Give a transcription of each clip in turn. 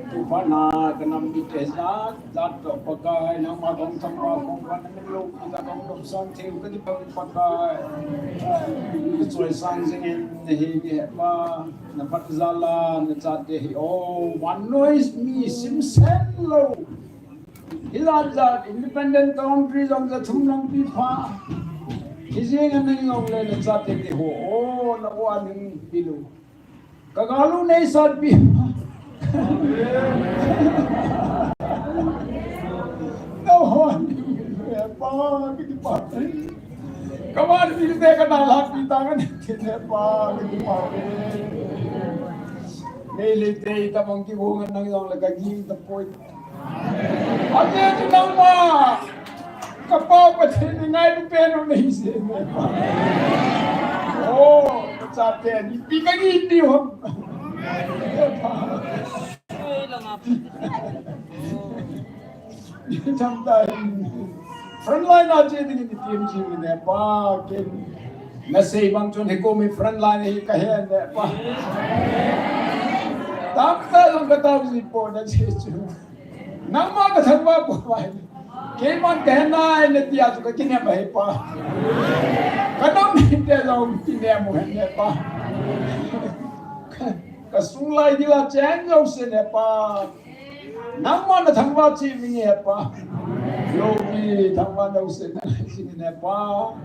Tupana kenam bitesa zat pakai nama kong sama kong kan meluk kita kong dom sang tiu kan pakai kecuali sang singen nehi apa napat zala nezat dehi oh one noise mi simsen lo hilat zat independent countries on the thumnong pipa ising ang ngong le nezat dehi oh nawa ning pilu kagalu nei sat pipa no one kawan dil te kenal hati tangan tidak apa Nili te ita mangki bungan nang yang lagaging tapoy ate tu nama kapau pati ngai peno nei se oh sape ni pikagi ni ho Sometimes frontline aja dengan tim sih ni apa kan nasi bang cun hikomi frontline ni kahya ni apa tak tahu kata si po na si cun nama kata apa apa keman kahna ni dia tu kini apa apa kadang ni dia jauh kini apa apa kasulai dia ceng jauh sini apa nama na thangwa chi mi apa yogi thangwa na usen na sini apa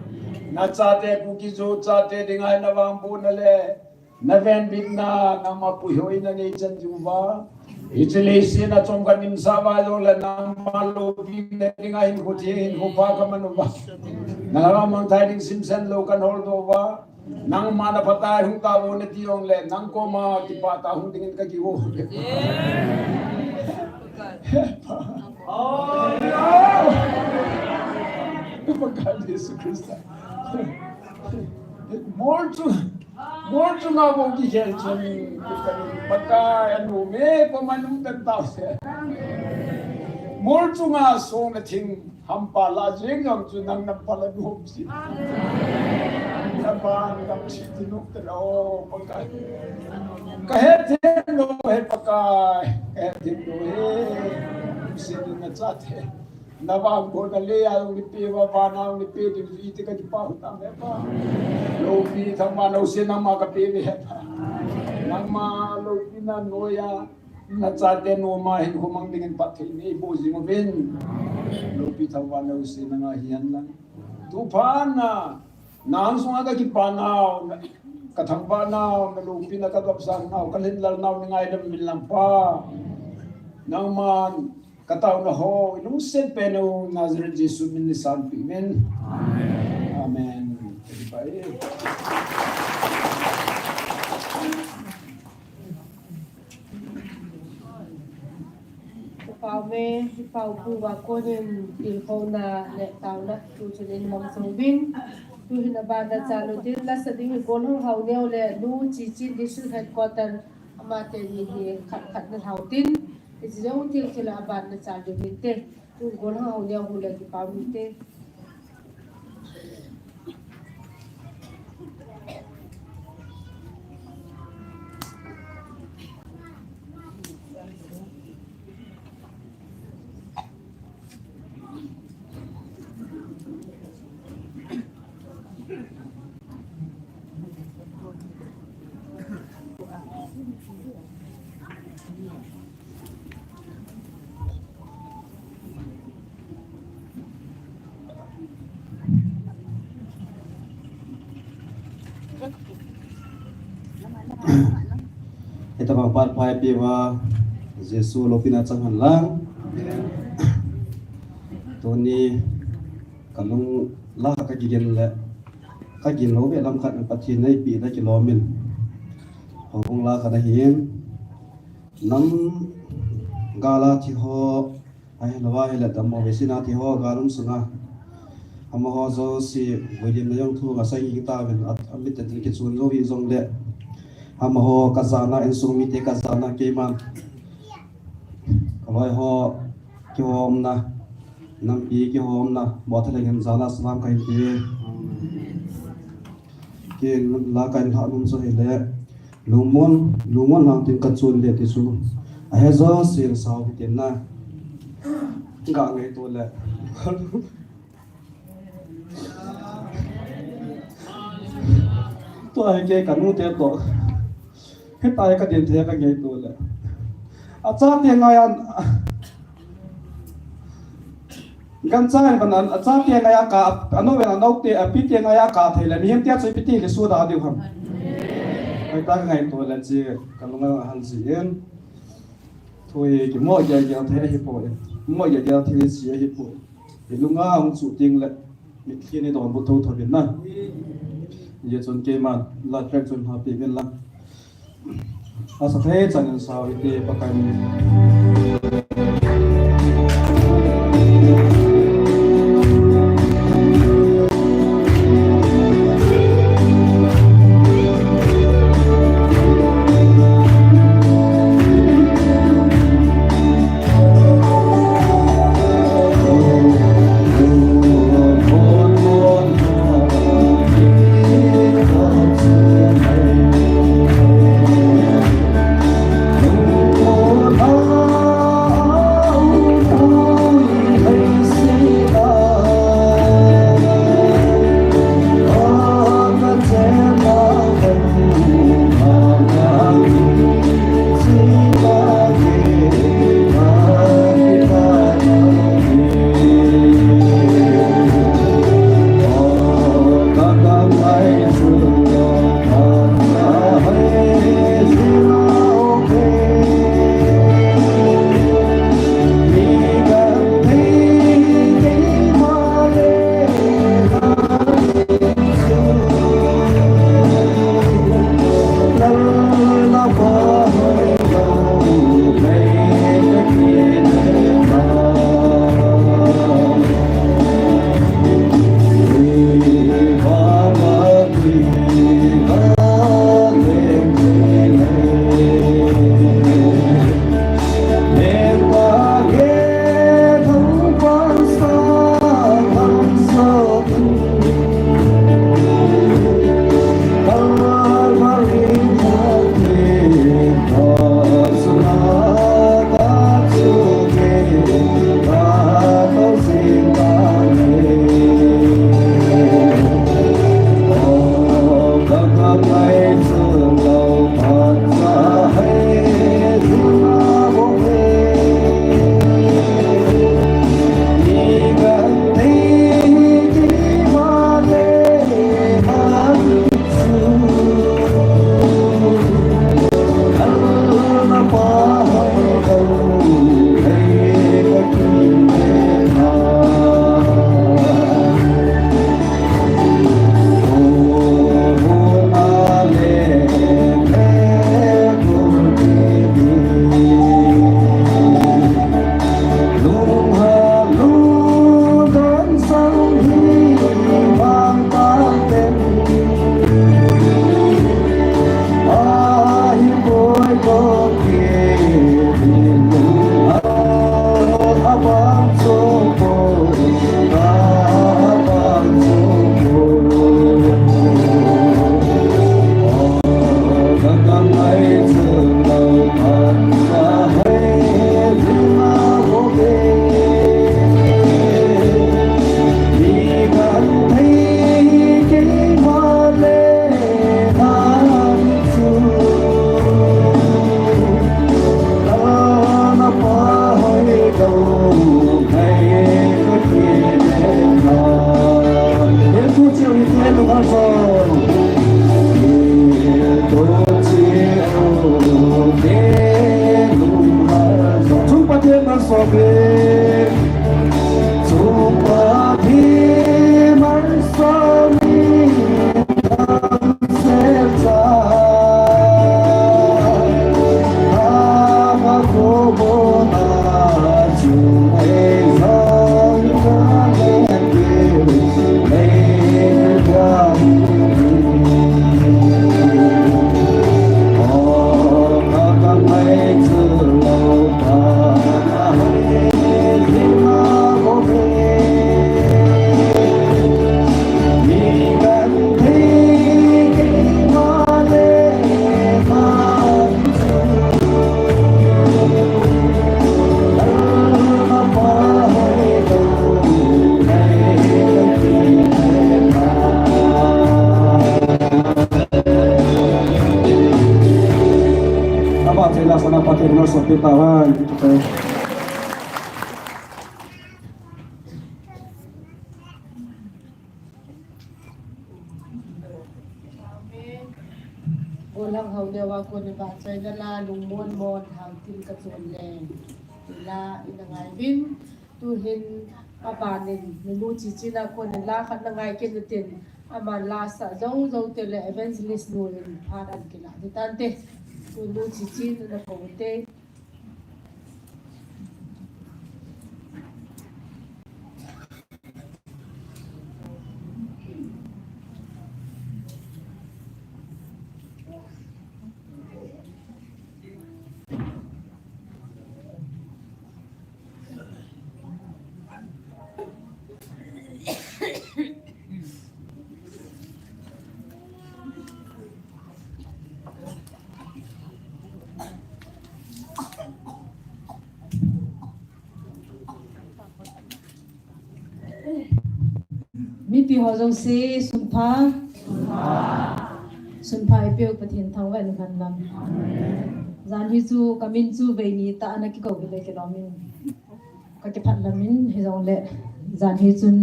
na chate puki jo chate dingai na wang bu na le na ven big na nama pu hoi na nei chan ju ba ichile se na chom ka nim sa ba lo la nama lo bi na dingai ko thi ko pa ka manu ba na ra mang thai ding sim sen lo kan hol do ba nang mana patay hung ka mo na tiong le nang ko ma ki pa ta hung dingin ka ki wo oh no pagkat Yesus Kristus more to na mo ki hel chon patay anu me pamanung tagtaw se more to nga so na ting hampa la jeng ang chu nang napala duhom si Naban kam si tinuk tero pagkat kahit no he pakai kahit no he sini na chate nabang ko na le ang lipi wa bana ang lipi di ite ka pa utang he pa lobi thama no se na ma ka pe he pa nang ma lobi na noya na chate no ma hin humang dingin pa ni bo jing ben lobi thama no se na nga hian lang tufan na nang sunga ka kipanaw kathang panaw nalupi na kakapsang naw kalinlal naw ni ngay dam bilang pa nang man kataw na ho ilusin peno Nazareth Jesus min lisan amen amen Pau me pau pu wa ko nin til ko na le taw na tu chinin mong songwin tu hinabada chalo din la sa ding ko hong hau neo le lu chi chi district headquarter ama te ni he khat khat na hau tin ti jong til kila ban na chalo din te tu ko hong hau neo hu le ki pau ni te Ita pang pai piwa Jesu lopina changhan lang toni kalung la ka gigen le ka gin lo be lam khat pathin nei pi na kilomin hong la ka da hin nam gala thi ho ai lawa hele damo vesina thi ho galum sunga ama ho zo si william na yong thu ga sai gi ta ben amit tin ki chun zo wi zong le ama ho kazana en sumi te kazana ke man kawai ho ki hom na nam pi ki hom na bothale ngam zala salam kai te ke la kan ha num so hele lumon lang tin ka chun le ti su ai zo sil sau bi tin na ga ngai to le to ai ke kanu te to hết tay cái điện thế cái ngày tuổi là cha tiền ngay ăn gan cha còn ăn cha tiền ngay cả anh nói về là nấu tiền pít tiền ngay cả thì là miếng tiền chơi pít tiền là xua đào điều không người ta ngày tuổi là gì còn nó hàng gì yên thôi cái mỗi giờ giờ thế hiệp hội mỗi giờ giờ thì gì hiệp hội thì lúc nào ông chủ tiền là mình khi này toàn bộ thôi thôi biến này giờ chọn cái mà là trang chọn hợp bị biến lắm asa thế chẳng sao thì pakai tawan itu teh. Walang hawlewa ko ni Batsay na la lumon mon hang tin ka leng ila inangay bin tuhin abanin nilu chichina ko ni la khat na ngai kin tin ama la sa zong zong tele evangelist nurin pharan kila ditante nilu chichin na ko te mi pi ho jong se sunpha ipyo pathin thawai khan lam zan hi chu kamin chu ve ni ta na ki ko le ke nomin ka ke phat lamin hi jong le zan hi chun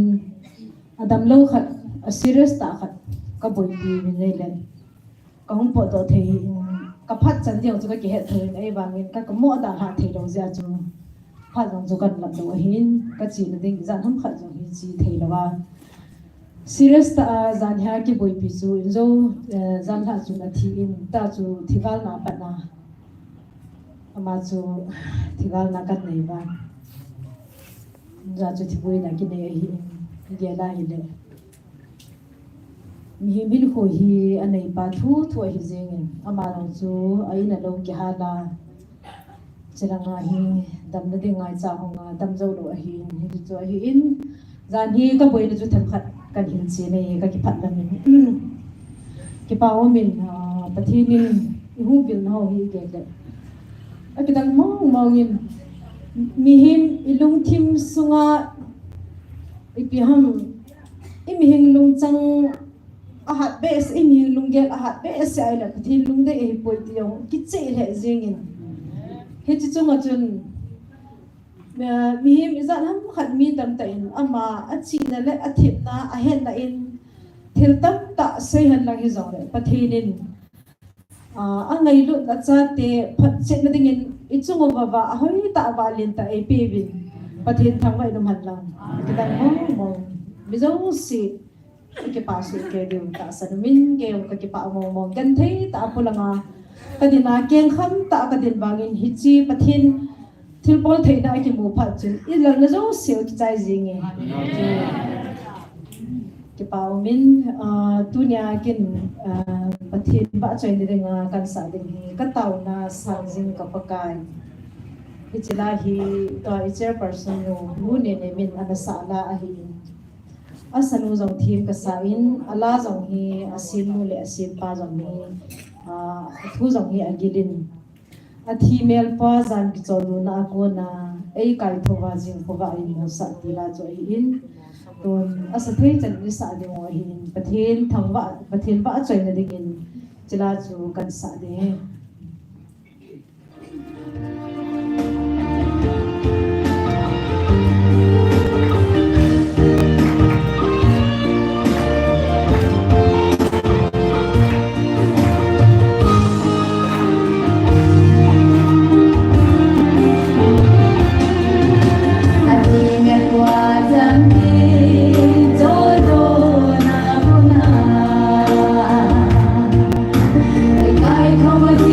adam lo khat a serious ta khat ka boi pi min le le ka hum po to thei ka phat chan diang chu ka ke he thei ai wangin ka ka mo da ha thei lo ja chu phat jong chu kan lam do hin ka chi na ding zan ham khat jong hi chi thei lawa serious ta zan ha ki boi pi chu zo zan ha chu na thi in ta chu thigal na pa na ama chu thigal na kat nei ba za chu thi boi na ki nei hi ge la hi le mi min ko hi anei pa thu thu hi zeng ama lo chu ai na lo ki ha la chiranga hi dam na ding ngai cha honga dam zo lo hi chu hi in zan hi ka boi na chu tham khat kan hin chi nei ka ki phat lam ni ki pa o min pathinin hu bil na ho hi ge le a ki dang mo ngin mi him ilung thim sunga ipi ham imi hing lung chang a hat bes imi lung gel a hat bes ai la pathin lung de e poi ti yong ki che le jengin he chi chunga chun mi him izan ham khat mi tam ta in ama a chi na le a thip na a hen na in thil tam ta sei han lang hi zong le pathinin a ngai lu ta cha te phat che na ding in I chung ba a hoi ta ba lin ta e pe bin pathin thang vai dum han lang ki dan mo mi zo si ki pa su ke du ta san min ge ka ki pa mo gan thei ta pulanga kadina keng kham ta kadin bangin hi chi pathin thil pol thei na ki mu phat chun I lang na zo se ki chai jing e ki pa min tunia kin pathin ba chai ni renga kan sa ding ka taw na sang jing ka pakai ichila hi to chairperson no lu ne ne min ana sa la a hi asanu jong thim ka sa in ala jong hi asim nu le asim pa jong ni thu jong hi agilin a thi mel pa jan ki cholu na ko na ei kai thowa jing ko ga I mo sa ti la cho in ton asa thei chan ni sa de mo hin pathin thangwa pathin ba choi na dingin chila chu kan sa de Come with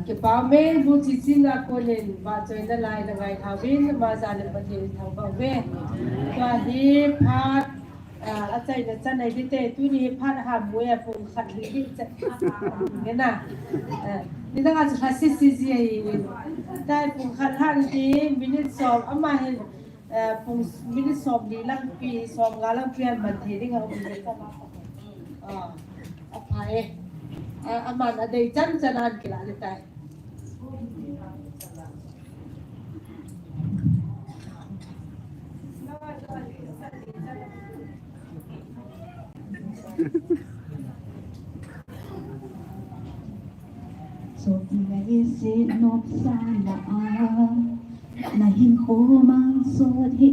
ke pa me bu chi chi na ko len ba choi na lai na ngai tha bin ma za le pa thi thau ba ve ka hi phat a chai na chan nei te tu ni phat ha mu ya pu khat li hi cha nge na ni da ga cha si si ji ai tai pu khat han ti minit som ama he pu minit som di lang pi som ga lang pian man thi ding ha u cha a phai aman ada chan chanan kila le tai so lai se nok sa la na hin kho mang so hi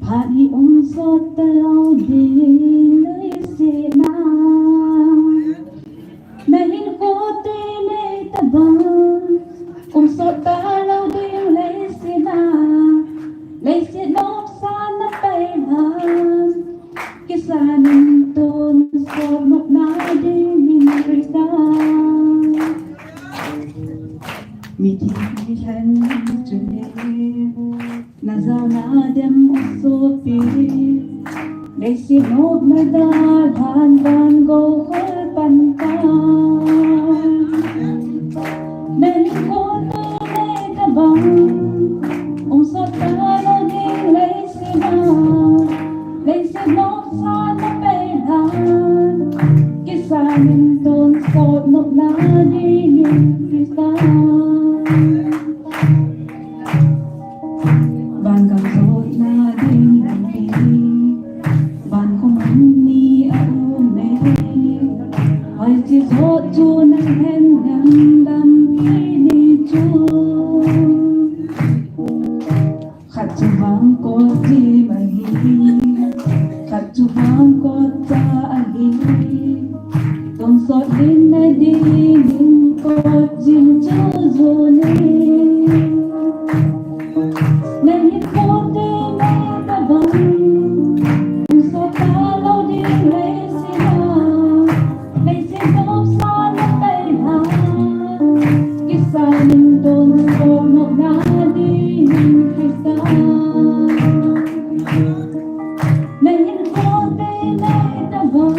pha hi so ta lao di lai se na Nahin ko tele tabang so ta lao di lai sina nok sana paihan kisanin ton so nok na di minrika miti han june na zao na dem so pi lai nok na da dhan ban go pan ta nên cô tư lê ta bằng so ta lo đi lấy xe nốt xa nó bê hàn cái xa nên tôn sốt nốt na đi nhưng vì ta bàn cầm sốt na đi bàn không ăn ni áo mê hỏi chỉ sốt chu na hen ngăn đam khát chu vang có chi mà hi khát chu vang có cha hi tông soi đến nơi đi nhưng có chim chớ rồi nên hết có đi mẹ ta bằng soi ta lâu đi lấy xin nốt xa nó tay hà Saling don so no na di kita Nahin ko te nay tabang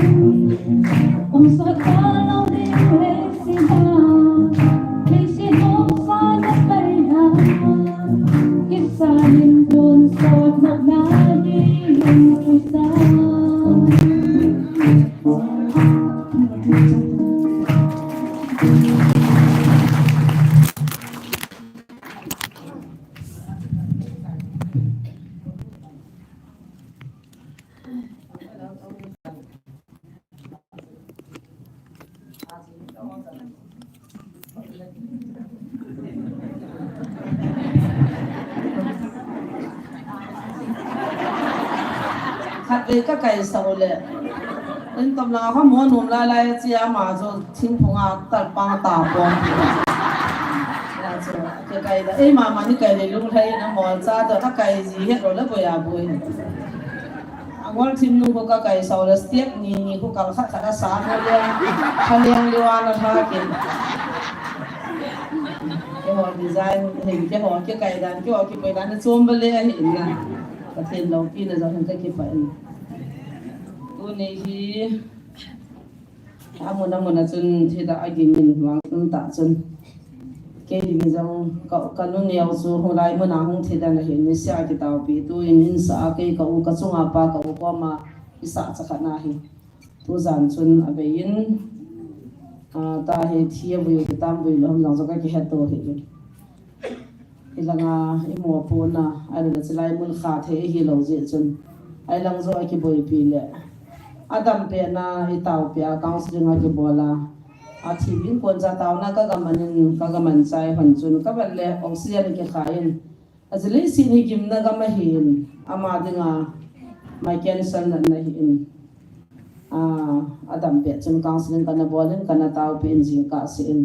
so ta lao di le sina no sa na paiha Saling don so no na di kita các cái sau lệ nên tầm nào có muốn nụm lại chia mà cho chính phủ tập băng tàu bom cái đó ấy mà những cái này lúc thấy nó mòn ra từ các cái gì hết rồi đó bồi anh team nung có cái sau là step ni có cả khác cả sáng nó liên liên là thà cái họ design hình cái họ cái cái đàn cái họ cái bài đàn nó zoom về lên hình là cái tiền đầu tiên là do hình cái phảiตัวนี้ที่amun na chun thida agin min wang ta chun ke di jang ka kanun yaw chu hulai mana hung thida na hin ni sia ki taw pi tu in sa ke ka u ka chunga pa ka u ko ma isa cha na hi tu zan chun abein ta he thia bu ki tam bu lom jang so ka ki het to hi ilanga imo po na ai la chlai mun kha the hi lo je chun ai lang zo ki boi pi le Adam pe na itaw pe counseling agi bola athi bin kon ja taw na ka gaman chai hon chun ka bal le oxygen ke khain azli sin hi gim na gama hin ama dinga mai cancer na hin Adam pe chun counseling kana bolin kana taw pe jing ka sin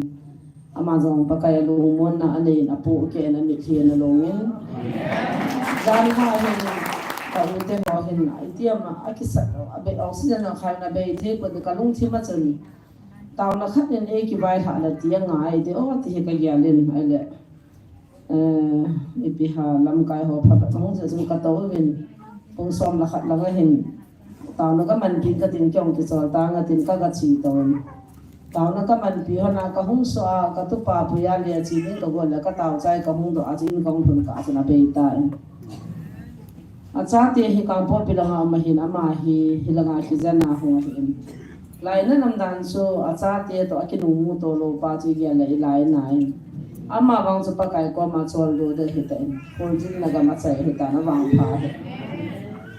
ama jong pa kay lu mon na ane na pu ke na mi thien na longin dan ha hin ka ute ho hin na itiam akisa abe oxygen na khai na be the ko de kalung thima chani taw na khat nen e ki bai ha la tia ngai de o ti he ka ya len ai le ipi ha lam kai ho pha mong se ka to win pung som la khat la ga hin taw na ka man kin ka tin kyong ki chol ta nga tin ka ga chi to taw na ka man pi ho na ka hung so a ka tu pa pu ya le chi ni to go la ka taw chai ka mung do a chin kong thun ka chana be ta acha te hi ka po pilanga ma hin ama hi hilanga ki jana ho hin lai na nam dan so acha te to akinu mu to lo pa chi ya lai lai nai ama wang chu pa kai ko ma chol do de hi ten ko jin na ga ma chai hi ta na wang pha he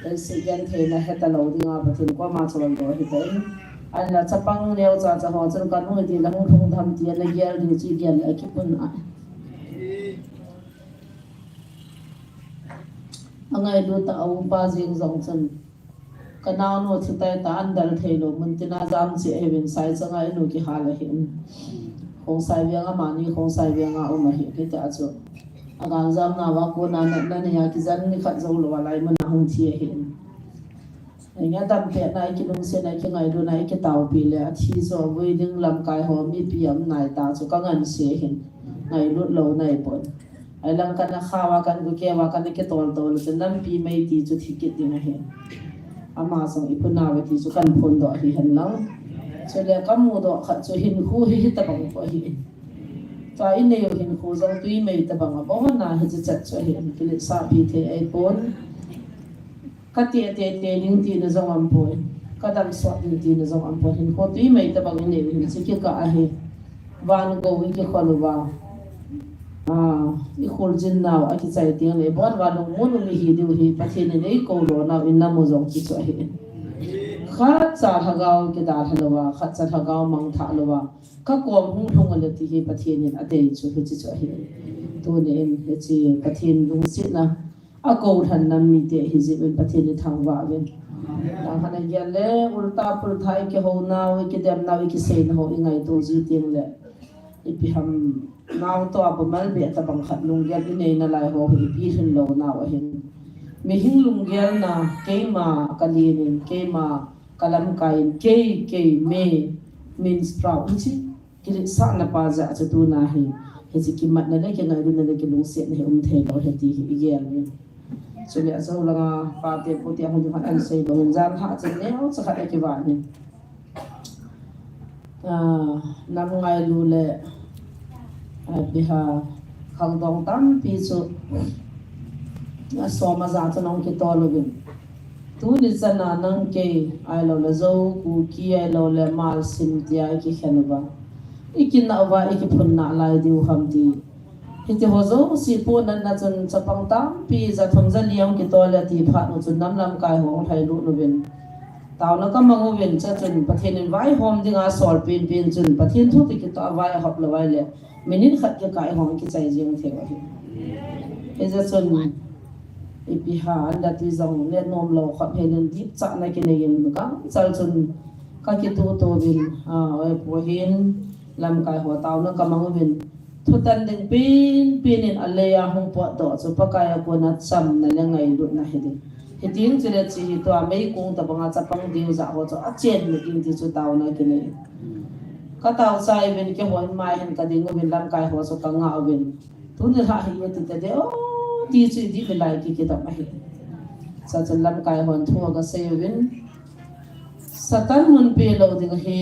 te si gen the na he ta lo dinga pa thin ko ma chol do hi ten an la chapang neo cha cha ho chen kan mu ti lang thong tham ti na yel ni chi gen la ki pun a angai lu ta au pa jing zong chen kanao no chu tai ta an dal thei lo mun tina jam che evin sai changa nu ki hala hin khong sai wianga mani khong sai wianga o ma hi ki ta chu agang jam na wa ko na na ya ki jan ni khat zo lo lai mun hung thi hin nga dam pe na ki lung se na ki ngai do na ki taw pi le thi zo voi ding lam kai ho mi pi am nai ta chu ka ngan se hin ngai lu lo nai pon ai lang kan khawa kan gu ke wa kan ke tol tol chen nam pi mai ti chu thi ki ding he ama song ipuna we ti chu kan phon do hi han lang chele kamu do kha chu hin khu hi ta bang ko hi ta in ne yo hin khu zong tui mai ta bang bo na he chu chat chu hi ki le sa pi the ai pon ka ti te ning ti na zong am pon ka dam so ning ti na zong am pon hin ko tui mai ta bang ne hin chi ki ka a he van go wi ki kholu wa i khol jin naw a ki chai tiang le bon wa long mun mi hi du hi pathin ne ko ro na in na mo zong chi chu hi kha cha thagaw ki da thalowa kha cha thagaw mang tha lowa ka kom hung thung le ti hi pathin in ate chu hi chi chu hi tu ne in he chi pathin lung sit na a ko than nam mi te hi ji ben pathin ni thang wa ben dang hana ya le ulta pul thai ke ho naw ki dem naw ki se na ho ingai tu ji tiang le ipi ham naw to ap mal be ta bang khat lung gel ni na lai ho hi pi hin lo naw hin mi hin lung gel na ke ma kalin ke ma kalam kain ke me means proud chi ki sa na pa za cha tu na hi he chi ki mat na le ke ngai ru na le ki lung se na he the lo he ti hi gel ni so le so la pa te pu ti hong han an se lo zan ha chen ne o cha kha ke ba ni nam ngai lu le biha khang dong tam pi chu so ma za cha nong ki to lo bin tu ni chana nang ke ai lo la zo ku ki ai lo le mal sim tia ki khenwa ikin na wa iki phun na lai diu ham ti hiti ho zo si po nan na chun chapang tam pi za thom za liang ki to la ti pha no chun nam lam kai ho thai lu no bin taw na ka mangu wen cha chun pathin in vai hom dinga sol pin pin chun pathin thu ti ki to vai hop lo vai le minin khat ke kai hom ki chai jing the wa hi za chun ipi ha anda ti zong le nom lo khat helen dip cha na ki ne yin ka chal chun ka ki tu to bin oi po hin lam kai ho taw na ka mangu wen thutan ding pin in aleya hong po do chu pakaya ko na cham na le ngai lu na he de hiting chile chi hi to mai kung ta banga chapang diu za ho cho a chen ni king ti chu taw na ki ne ka taw sai ben ke hon mai hen ka ding bin lam kai ho so ka nga ben tu ni ha hi ti te de o ti chi di be lai ki ta ma hi sa chan lam kai hon thu ga se ben satan mun pe lo ding he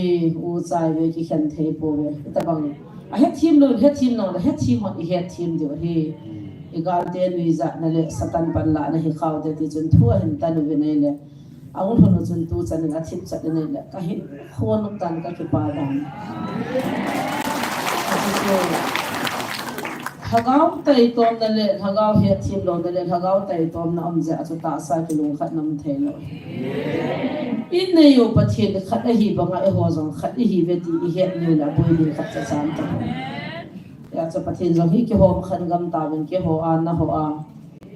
u chai ve ki khan the po ve ta bang a het thim no het thim hon i het thim de he igal te nuiza na le satan pan la na hi khaw te ti chun thu hen tan ve nei le ang hono chun tu chan na thip chat nei le ka hi khon tan ka ki pa dan hagaw tai tom na le hagaw he thim lo na le hagaw tai tom na am ja chu ta sa ki lung khat nam the lo in ne yo pathin khat a hi banga e ho jong khat hi ve ti i het ni la boi ni khat cha san ta ya cha pathin jong hi ki hom khan gam ta ben ki ho an na ho a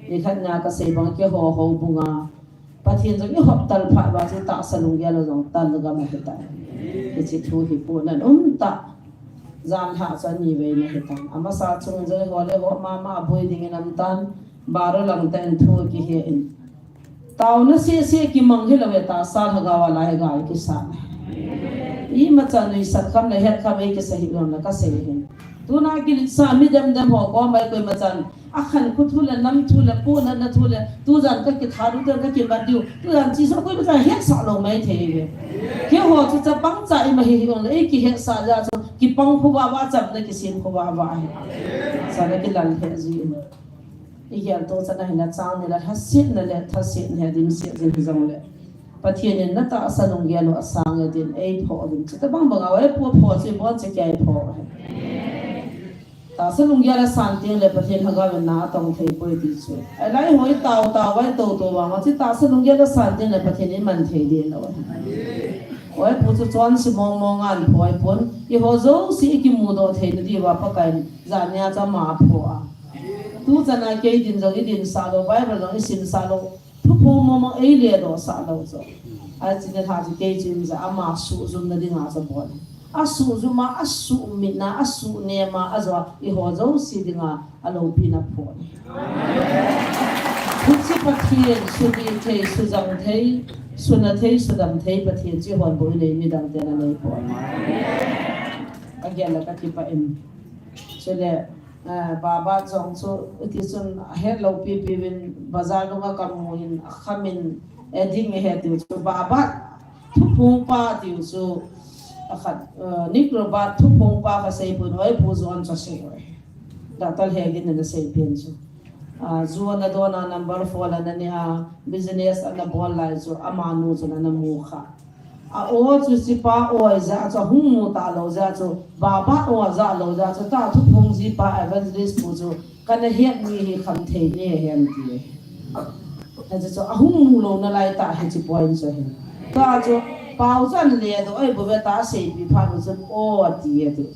ni khat na ka se bang ki ho bunga pathin jong hi hop tal pha ba chu ta salung ya lo jong tal ga ma ta ki chi thu hi pu nan ta zan ha cha ni ve ni ta ama sa chung je ho le ho ma boi ding nam tan baro lang ten thu ki he in tao na se ki mang hi lawe ta sa thagawa la he gai ki sa I ma chan ni sat kham le het kham ei ki sahi lom la ka se he tu na ki sa mi dem ho ko mai koi ma chan akhan khu thu la nam thu la po na thu la tu jan ka ki tharu ta ka ki ba diu tu jan chi so koi ma chan het sa lo mai the ge ke ho chu cha pang cha I ma hi lom ei ki het sa ja chu ki pang khu ba chap na ki sin khu ba he sa la ki lal he ji Iyan to sa nahin na chang nila hasit na le hasit na din siya din hizang le pathianin na ta asanong yelo asang din ay po din chita bang bangaway po si bon si kaya po ta asanong yelo santing le pathian hagawin na atong thay po iti su ay lai hoy tao ay to wang at ta asanong yelo santing le pathianin man thay din na Oi po chu chuan si mongan po ay pon I hozo si ikimudo thay na di wa pa kain zanya cha ma po tu chana ke din zo idin sa lo bible lo isin sa lo thu pho mo ei le do sa lo zo a chin ha ji ke jin za ama su zum na dinga sa bon a su zu ma a su mi na a su ne ma a zo I ho zo si dinga a lo pi na pho thu chi pathian su di the su jang thei su na thei su dam thei pathian chi hon bo le mi dang te na nei pho again la ka ki pa em chele Baba Jong so itisun hello pipin bazar lunga kamuin khamin eding hetu so baba thupung pa tiu so akhat nikro ba thupung pa ka sei pun wai puzon cha se datal hegin na sei pen so zuwa na dona number 4 la na niya business na bol la so amanu so na mukha o chu si pa o za cha hung mu ta lo za chu baba o za lo za chu ta thu phung ji pa evangelist pu chu kan hiat ni hi kham the ni hem ti ta chu hung mu lo na lai ta he chi point so he ta chu pau zan le do ai bu ta se bi pha chu o ti e tu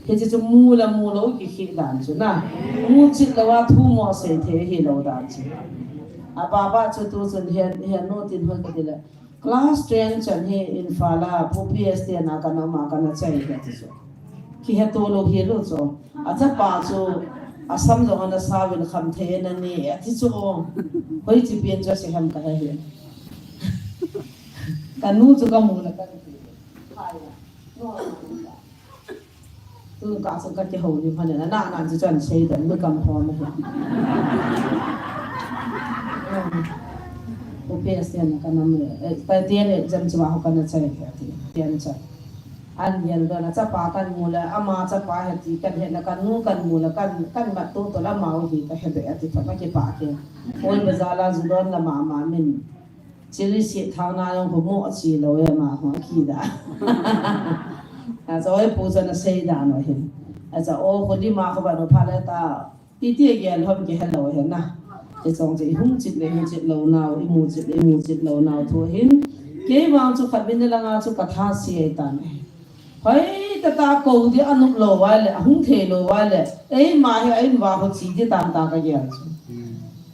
he chu mu lo ki khi dan chu na mu chi la wa thu mo se the hi lo dan chu a baba chu tu chun he no tin ho ka dile Class 10 chan he in fala PPS te na kana ma kana chai ka ti so ki he to lo hi lo so acha pa chu asam zo na sa wil kham the na ni ati chu hoi chi pian cha se ham ka he kanu chu ka mu na ka ti hai no tu ka so ka ti ho ni pha na na chu chan sei da mu kam pho ma PPS yan kana mo pa tiyan jam chwa ho kana chai ka ti tiyan cha an yan do na cha pa kan mula ama cha pa ha ti kan he na kan nu kan mula kan ma to la ma hi ka he be ati pa ke pa ke oi bazala zudon la ma min chili si thang na yong mo chi lo ya ma ho ki da a zo e pu na sei da no he a za o ko di ma ko ba no pha la ta ti ti ge lo ke hello he na cái trong cái hung chít lâu nào imu chít lâu nào thôi hin cái vang cho khát bên là ngã cho cắt ha xì tan hay ta cầu thì ăn nục lâu vậy lệ hung thế lâu vậy lệ ấy mà ấy vào họ chỉ đi tam cái gì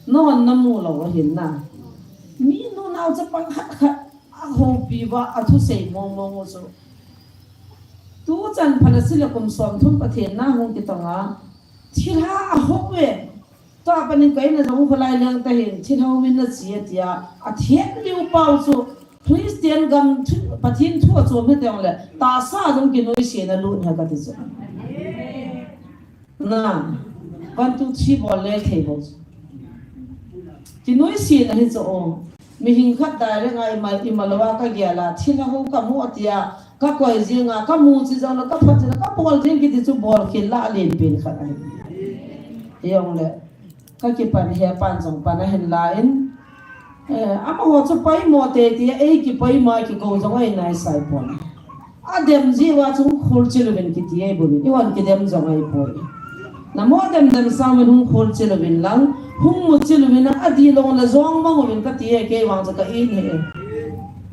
nó ăn nấm mù lâu hin na mi nó nào cho bằng khát hộp bị vào thu sấy mong so tu chân phải là xin là cùng xóm thôn bát thiên na hung cái tông á thì ha hộp về to panin kai na jong kholai lang ta hin chin ho min na chi tia a thiet liu pau chu Christian gam pathin thu chu me teng le ta sa jong ki noi se na lu ha ka ti chu na pan tu chi bol le thei bo ki noi se na hi chu mi hing khat da re ngai mai ti malawa ka gya la thina ho ka mu atia ka koi jinga ka mu chi jong na ka phat na ka bol jing ki ti chu bol ki la len pin khat ai yong le các cái phần hè pan giống pan hình lain, ama họ cho bay mò tê tê ấy cái bay mai cái câu giống ấy này sai pon, dem gì wa chúng khol chilo bên cái tê bùn, iwan cái dem giống ấy pon, namo dem sao mình hung khol chilo bên lang, hung một chilo bên đi long là giống mà mình cái tê cái wang cho cái in hè,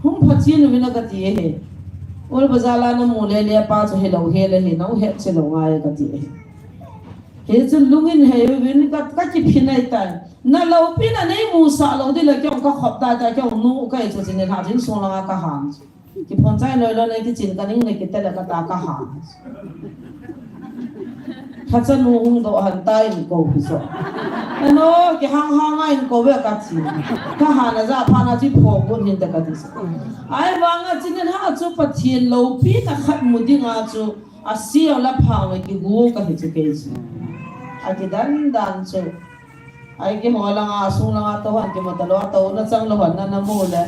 hung phát chilo bên cái tê hè, ol bazala na mule le pa cho hello hele he nau he chilo ngai cái tê he chu lungin he win ka chi phinai ta na lo pina nei mu sa lo de la kyong ka khop ta kyong nu ka chu chin ha jin so la ka han ki phon chai lo nei ki chin ka ning nei ki te la ka ta ka han ถ้าจะนุ่งโดหันใต้ก็พิโซอันโน้กี่ห้างไงก็เวกัดสิถ้าหานะจะพานาจิพงบุญหินตะกัดสิไอ้วางจินนั้นหาจูปะเทียนโลปีนักขัดมุดิงาจูอาเซียละพังไอ้กี่กูก็เห็นจูเกจิไอ้กี่ดันจูไอ้กี่หัวลังอาสุงลังอาตัวอันกี่มาตลอดตัวนั่นจังละวันนั่นน้ำมูลเลย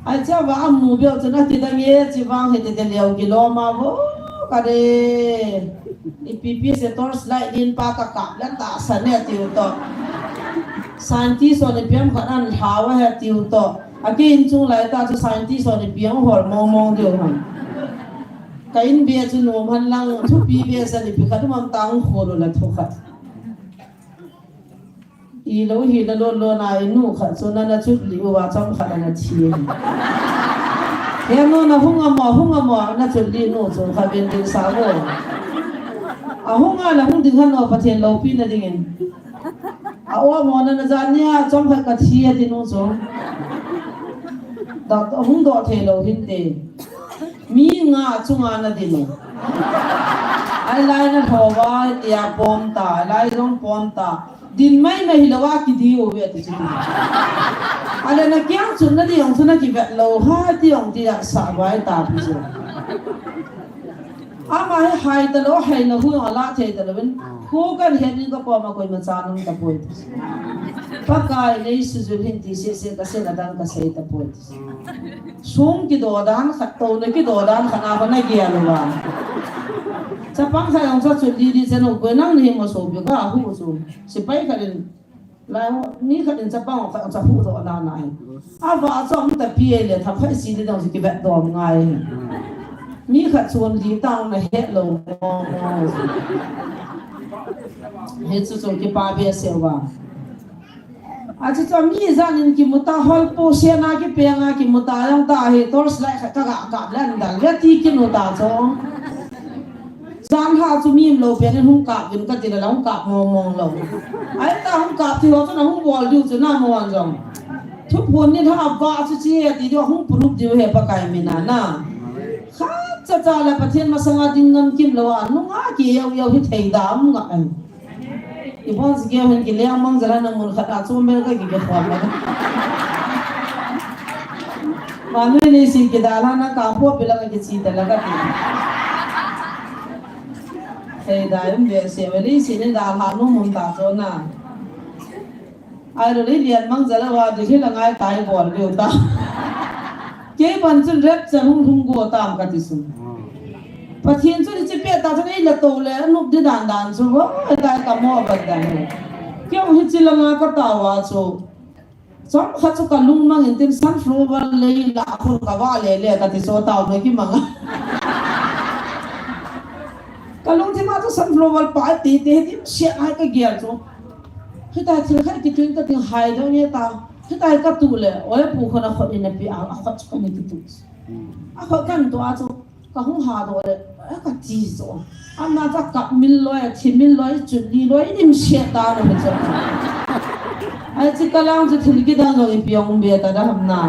ไอ้เจ้าว่ามูเบียวจะนักที่ตั้งเย่จีวังเห็นแต่เลี้ยวกิโลมาโว้ก็ได้อีพีเซตอร์สไลด์ดินปากกับแล้วตาสันเนี่ยติวต่อสันติส่วนในเพียงขนาดหาว่าติวต่ออากินจุงไหลตาจะสันติส่วนในเพียงหัวมองเดียวหันกินเบียร์จุนมหันลังทุบเบียร์สันติพิคัดมันตั้งหัวละทุกขัดอีโลหินโลนายนูขัดส่วนนั้นชุดลิวว่าจอมขัดนั่นเชียร์เฮียโน่นะหุ่งอมอนั่นชุดลินูส่วนขัดเป็นดินสาวหุ่งอะไรหุ่งถึงขั้นเอาประเทศเราปีนั่นเองว่าหมอนั่นจะเนี่ยจอมขัดกระเทียที่นู้นส่งดอกหุ่งดอกเทเราหินเตมีงาจุงานั่นดิโนไอ้ลายนั่นพอว่าเตียปอมตาลายร้องปอมตาดินไม่หิลวากิดีโอเวติจิตอะไรนักยังสุนนะที่องสุนนะที่แบบเราหาที่องที่สาบายตาพิจารอามาให้หายตลอดให้นะหัวละเทตลอดเป็นคู่กันเห็นนี่ก็พอมาคุยมาจานุตะปุยปากกายในสุจุลินที่เสียก็เสียดังก็เสียตะปุยสูงกี่ตัวดันขัดตัวในกี่ตัวดันขนาดนั้นเกี่ยหรือวะจะปังใครองจะจุดดีๆจะหนุกนั่งนี่มาสูบอยู่ก็หูสูบสิไปขัดแล้วนี่ขัดจะปังของใครองจะหูตัวด้านไหนว่าจอมแต่เพียเลยทำให้สิ่งที่ต้องสิแบบตัวง่ายมีขัดชวนดีตั้งในเฮลงเฮสุดที่ป้าเบียเสียวว่าอาจจะมีจานินกิมุตาฮอลโปเชียนากิเปียงากิมุตายังตาเฮตอร์สไลขัดกะกะเล่นดังเวทีกินุตาจงจานหาจุมีมโลเปียนหุ่งกาบเป็นกันติดแล้วหุ่งกาบมองเราไอ้ตาหุ่งกาบที่เราจะนั่งหุ่งวอลอยู่จะน่ามองจังทุกคนนี่ถ้าว่าสุดที่ดีด้วยหุ่งปลุกดีเหตุปะไก่ไม่นานนะข้าจะจ่ายประเทศมาสังกัดดินเงินกิมแล้วนุ่งอาเกี่ยวที่เทดามงไงอีพอนสเกี่ยวเห็นกิเลสมั่งจะได้นำมูลค่าสูงเบลก็กี่ขวบแล้ววันนี้สิ่งที่ดารานะการพวกเป็นอะไรกี่สิ่งแต่ละก็ตีเฮ้ยได้ยังเบียเสียเวลีสิ่งนี้ดารานุ่มมุนตาโจน่ะไอ้เราเรียนมั่งจะแล้วว่าจะที่ละไงตายก่อนเดียวตาเก็บวันจนเร็บจะหุ่งกัวตามกันที่สุดประเทศจุดที่เปียตาจะนี่ละโตเลยนุกดิดานสุวะได้กับหม้อบัดได้เกี่ยวกับที่ละไงก็ตาวาสุสองข้าจะกันลุงมั่งเห็นที่ซันฟลูเวอร์เลยละคนกับว่าเลยกันที่โซตาวไม่กี่มั่งกันลุงที่มาตัวซันฟลูเวอร์ไปตีที่เสียหายก็เกี่ยวจุที่ตายที่ใครที่จุนก็ที่หายตรงนี้ตาที่ตายก็ตัวเลยโอ้ยผู้คนเขาเนี่ยปีอาเขาจะกันที่ตัวเขากันตัวจุก็หุ่งหาตัวเลยก็จีโซอันนั้นจะกับมิลลอยที่มิลลอยจุดนี้ลอยนี่มันเสียตาเลยจ้ะไอ้ที่กำลังจะถึงกี่ดังเราอีเปียงเบียตาได้ทำนา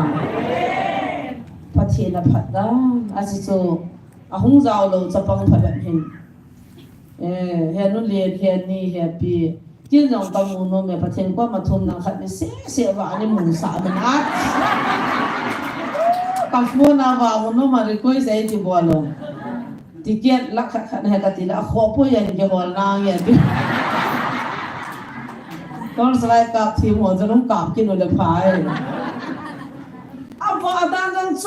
พัฒนาพัฒนาไอ้ที่โซหุ่งเจ้าเราจะปังพัฒนาเห็นเห็นนู่นเรียนเห็นนี่เห็นปีที่เราตามมูลเนี่ยพัฒนาก็มาทุนนักขัดเสียว่าอันนี้มุนสามันอัดกับพวกนาวามันนู่นมาเรียกใส่ที่บอลเลยที่เกียรลักขัดให้กันทีละขวบผู้ใหญ่ที่บอลนางอย่างนี้ตอนสไลด์กับทีมหัวจะต้องกลับกินเลยพายว่าตาจังโจ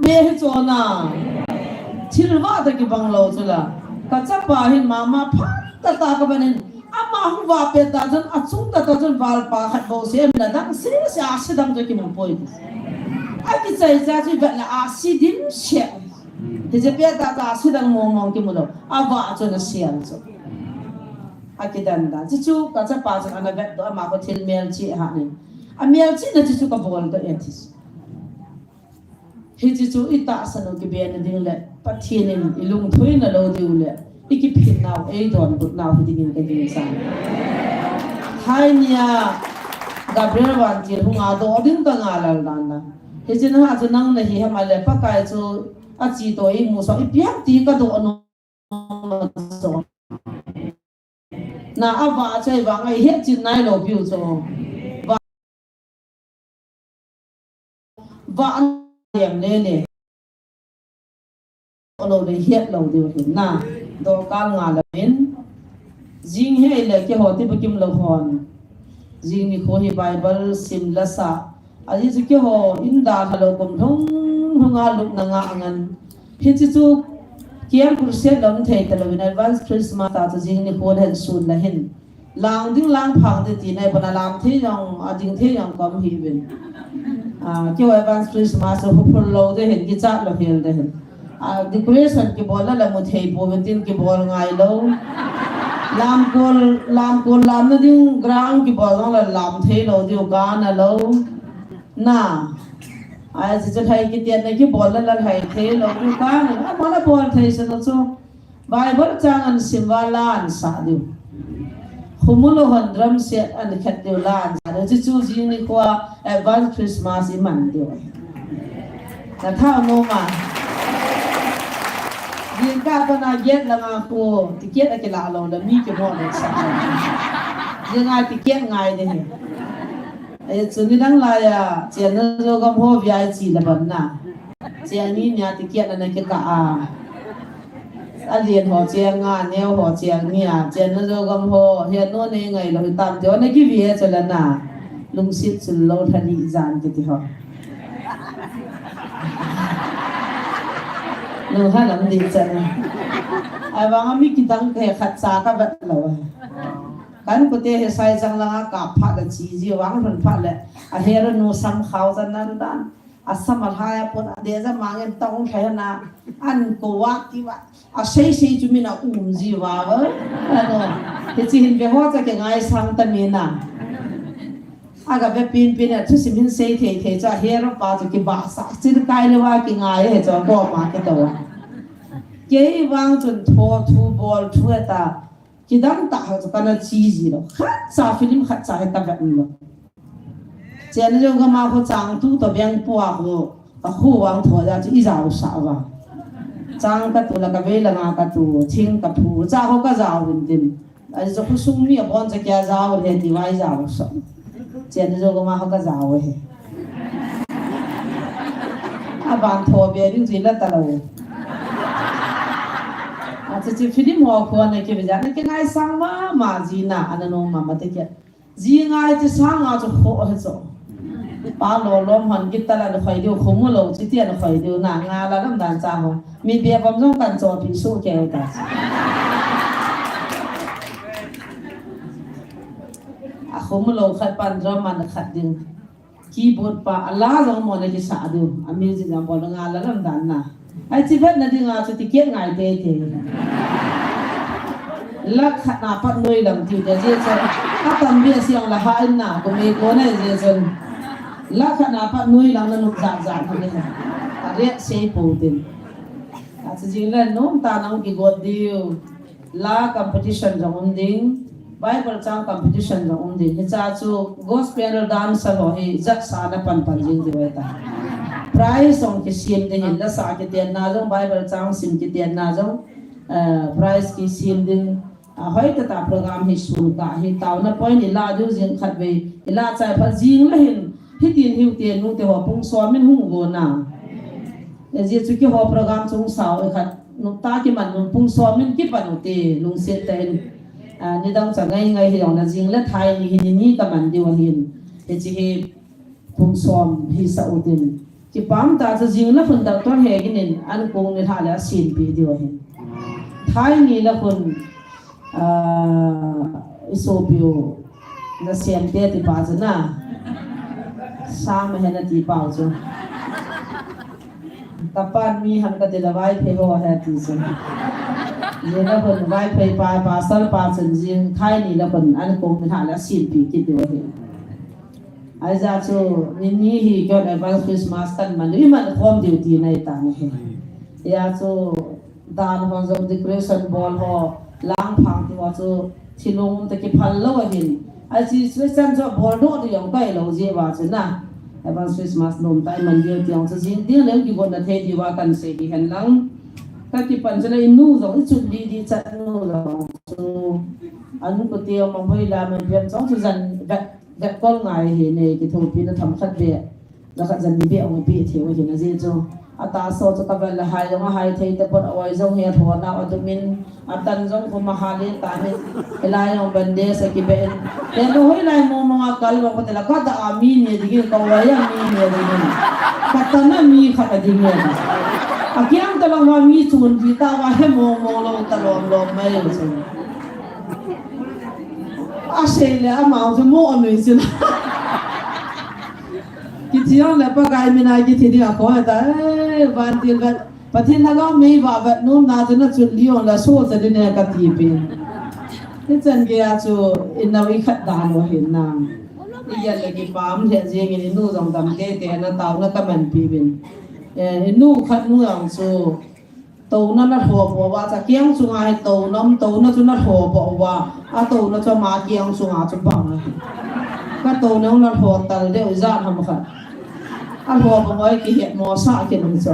เบี้ยโจน่ะที่ว่าตะกี้บังเราจุละก็จะไปเห็นมาพัดตากับมันอามาหัวเป็ดตาจันอัดซุ่มตาจันวาลปาขัดโบเสียมันดังเสียอาศิดังตะกี้มันป่วยไอ้ที่ใจจะที่แบบละอาศิดิมเสียที่จะเบี้ยตาอาศิดังมองกี่มันแล้วอาว่าจนเสียจุอากิดันดาจิจูก็จะไปจนอันนั้นแบบตัวมาก็เทลเมลชีหานี่อาเมลชีนั่นจิจูก็บอกตัวเองที่เฮจิจูอิตาสนุกเบียนดิ่งเลยปัททีนิมอิลุงทุยนั่นเราดิวเลยอีกพินนาวเอดอนบุตรนาวที่ดิ่งกันดิ่งสังไฮเนียกาเบรียลวันจีหุ่งอาโดดิ่งตั้งอาลัลดันนะเฮจิน่าจะนั่งในที่มาเลยปักไก่จูอาจีตัวอีมูสอีเปียกตีก็โดนน na ava chai wa ngai het chin nai lo piu cho wa yam le le lo de het lo de hin na do kal nga la min jing he le ke hoti bukim lo hon jing ni ko hi bible sim la sa ali chu ke ho in da halo kom thong hunga lup na nga angan hi chu kiam kurse lom thei ta lo in advance Christmas ta chu jing ni ko hen sun la hin lang ding lang phang de ti nai bana lam thi yong ading thi yong kom hi bin ke advance Christmas ho phul lo de hen ki cha lo hel de hen decoration ki bola la mu thei po tin ki bol ngai lo lam kol lam na ding grang ki bol la lam thei lo diu ga na lo na aiจะไทยกิเตียนในที่บอลแล้วไทยเทเราดูกันนะบอลบอลไทยสนุกสู้ใบบอลจางอันสิมวาลานสาดิวขมุลหันดรัมเสียอันขัดเดียวลานสาดิวจะจูจีนี่กว่าแอดวานซ์คริสต์มาสอีมันเดียวแต่ถ้าโนมายิงก้าปนาเย็ดละงาปูติเกียดอะไรลาเราแล้วมีกี่หม้อเด็กสักยังไงติเกียดไงเด้ไอ้ส่วนนี้ดังไรเจ้าเนื้อก็พอวิจัยจีละบันน่ะเจ้านี้เนี่ยติเกียรนั่นก็กะอันเรียนหัวเจ้างานแนวหัวเจ้าเนี่ยเจ้าเนื้อก็พอเฮียโน่นเองไงเราตามเดี๋ยวนั่นกี่วิจัยละน่ะลุงศิษย์สุดโลทันีจานกิติฮะลุงฮันลำดีจังไอ้บางมีกิตังแค่ขัดสากับแบบเรากันก็เตะใส่จังละกับผัดชีจีวางผลผัดเลยอาเฮรนูซ้ำเขาจันนั้นดันอาสมัทายปนเดี๋ยวจะมาเงินต้องแค่นะอันก็ว่าที่ว่าอาเซ่จุมินาจีว่าเว้ยเดี๋ยวจีหินไปหัวจะเก่งไงสังตมีนะอากาศปีนเนี่ยทุกสิ่งที่เซ่เทจะเฮรป้าจะกี่บาสักสิ่งใกล้เลยว่าเก่งไงเหจะก็มาเกี่ยวเกี่ยววางจนทัวทูบอลทัวตาคิดดังตาเขาจะกันชีจีแล้วขัดซาฟิลิมขัดซาให้ตาแบบนี้แล้วเจ้าเนี่ยก็มาเขาจังตู้ตัวเบียงปัวเขาคู่วางถั่วจะอีจ่าวสาวะจังกับตัวละกับเวลงากับตัวทิ้งกับผู้จ้าเขาก็จ่าววินดินไอ้เจ้าผู้สุ่มมีบอลจะแก่จ่าวเลยที่ไว้จ่าวสองเจ้าเนี่ยก็มาเขาก็จ่าวเฮ้บางถั่วเบียดิ้งจีละตลอดจะฟิลิมหัวควรในเกี่ยวกับนี่ก็ง่ายสังมาจีน่าอันนั้นมามาติเกะจีง่ายจะสังอาจะโหดจ้ะป้าโลลมหันกิตตาละคอยเดียวขมุลจิตเตียนคอยเดียวหนังงาละลำดันจ้าหัวมีเบียร์ความต้องการจอพิสูจน์แก่กันขมุลขัดปันดรามันขัดดึงคีย์บอร์ดป้าลาจงมองในที่สาดูอเมริกันบอลงาละลำดันนะไอ้ที่เวทนั่นดึงอาจจะติเกียร์ง่ายเท่ๆลักขณะปัดนุยลำที่เดี๋ยวจะถ้าทำเบี้ยเสียงละหายน่ะก็มีคนให้เจนลักขณะปัดนุยลำนั้นนุกจ่าๆนี่นะเรียกเซปูตินอาจจะจริงแล้วน้องตาน้องกี่กดดิวลาคอมเพติชันจะอุ่นดิ้งไบเบิลจ้างคอมเพติชันจะอุ่นดิ้งที่จะจูกอสเปลดันส์เหรอให้จักสานปันจริงดีไว้ตาprice on ke sim de hin la sa ke ten na jong bible chang sim ke ten na jong price ki sim din hoi ta program hi sun ka hi taw na point ni la ju jing khat ve la chai pha jing la hin hi tin hiu ten nu te ho pung so min hu go na e je chu ki ho program chung saw e khat nu ta ki man nu pung so min ki pa nu te lung se ten ni dang cha ngai ngai hi dong na jing la thai ni hi ni ka man di wa hin e chi hi pung som hi sa utin कि पाम ताज़ा जीवन फुन डॉक्टर है कि नहीं अनकोंग ने थाले सीन भी दियो है थाई नीला फुन इसोपियो न सेंटे ती पाजना शाम है न ती पाजो तपान मी हम का दिलवाई पे हो है तीसे ये ना फुन वाई पे पासल पासन जीवन थाई नीला फुन अनकोंग ने थाले सीन भी कि दियो हैไอ้จ้าชูนี่ฮีก็ในวันคริสต์มาสกันมันนี่มันความดิวตีในตาเนี่ยยาชูดานของจงดิคริสต์บอลห่อล้างพังที่ว่าชูที่ลงตะกี้พันแล้วเห็นไอ้ที่คริสต์จะบอลโดดอย่างใกล้เราเจ้าว่าชูนะไอ้วันคริสต์มาสนมไต้มันเดียวที่อย่างชูจริงเดี๋ยวเรื่องกี่คนจะเทดีว่ากันเสียดีเห็นหลังก็ที่ปัญจเลยนู่จงจุดดีจัดนู่จงชู anh có tiêu mong hơi là mình biết rõ cho dần gặt con ngày thì này cái thùng pin nó thấm khát bẹ là khát dần bị ông bị thiếu thì nó gì cho ta so cho các bạn là hai thấy tập bọn oi giống như thua nào ở tụi mình tan giống của mahali ta mình lại ông bên đây sẽ kịp bên để nó hơi lại mong cái mà có thể là có ta amin như thế cái vậy amin như thế này các ta nó mi khát cái gì này Akiang talong mami chun kita wahe mong lo talong lo mai chun. Asele amau mo anu sin. Kitiang le pa gai mina ki thidi ko ta ban til ba pathin na lo mi ba ba nu na chun chun lion la so ta ne ka ti pe. Ni chan ge a chu in na wi khat da lo hin na. Ni ya le ki pam the je ngi nu jong dam ke te na taw na ka man pi bin. Nu khát nu ang su tàu nó hồ bộ và cha kiang su ngay tàu nó cho nó hồ bộ và tàu nó cho má kiang su ngay cho bằng cái tàu nó hồ tàu để ra ham khát hồ bộ ấy cái hiện mò sa cái nó cho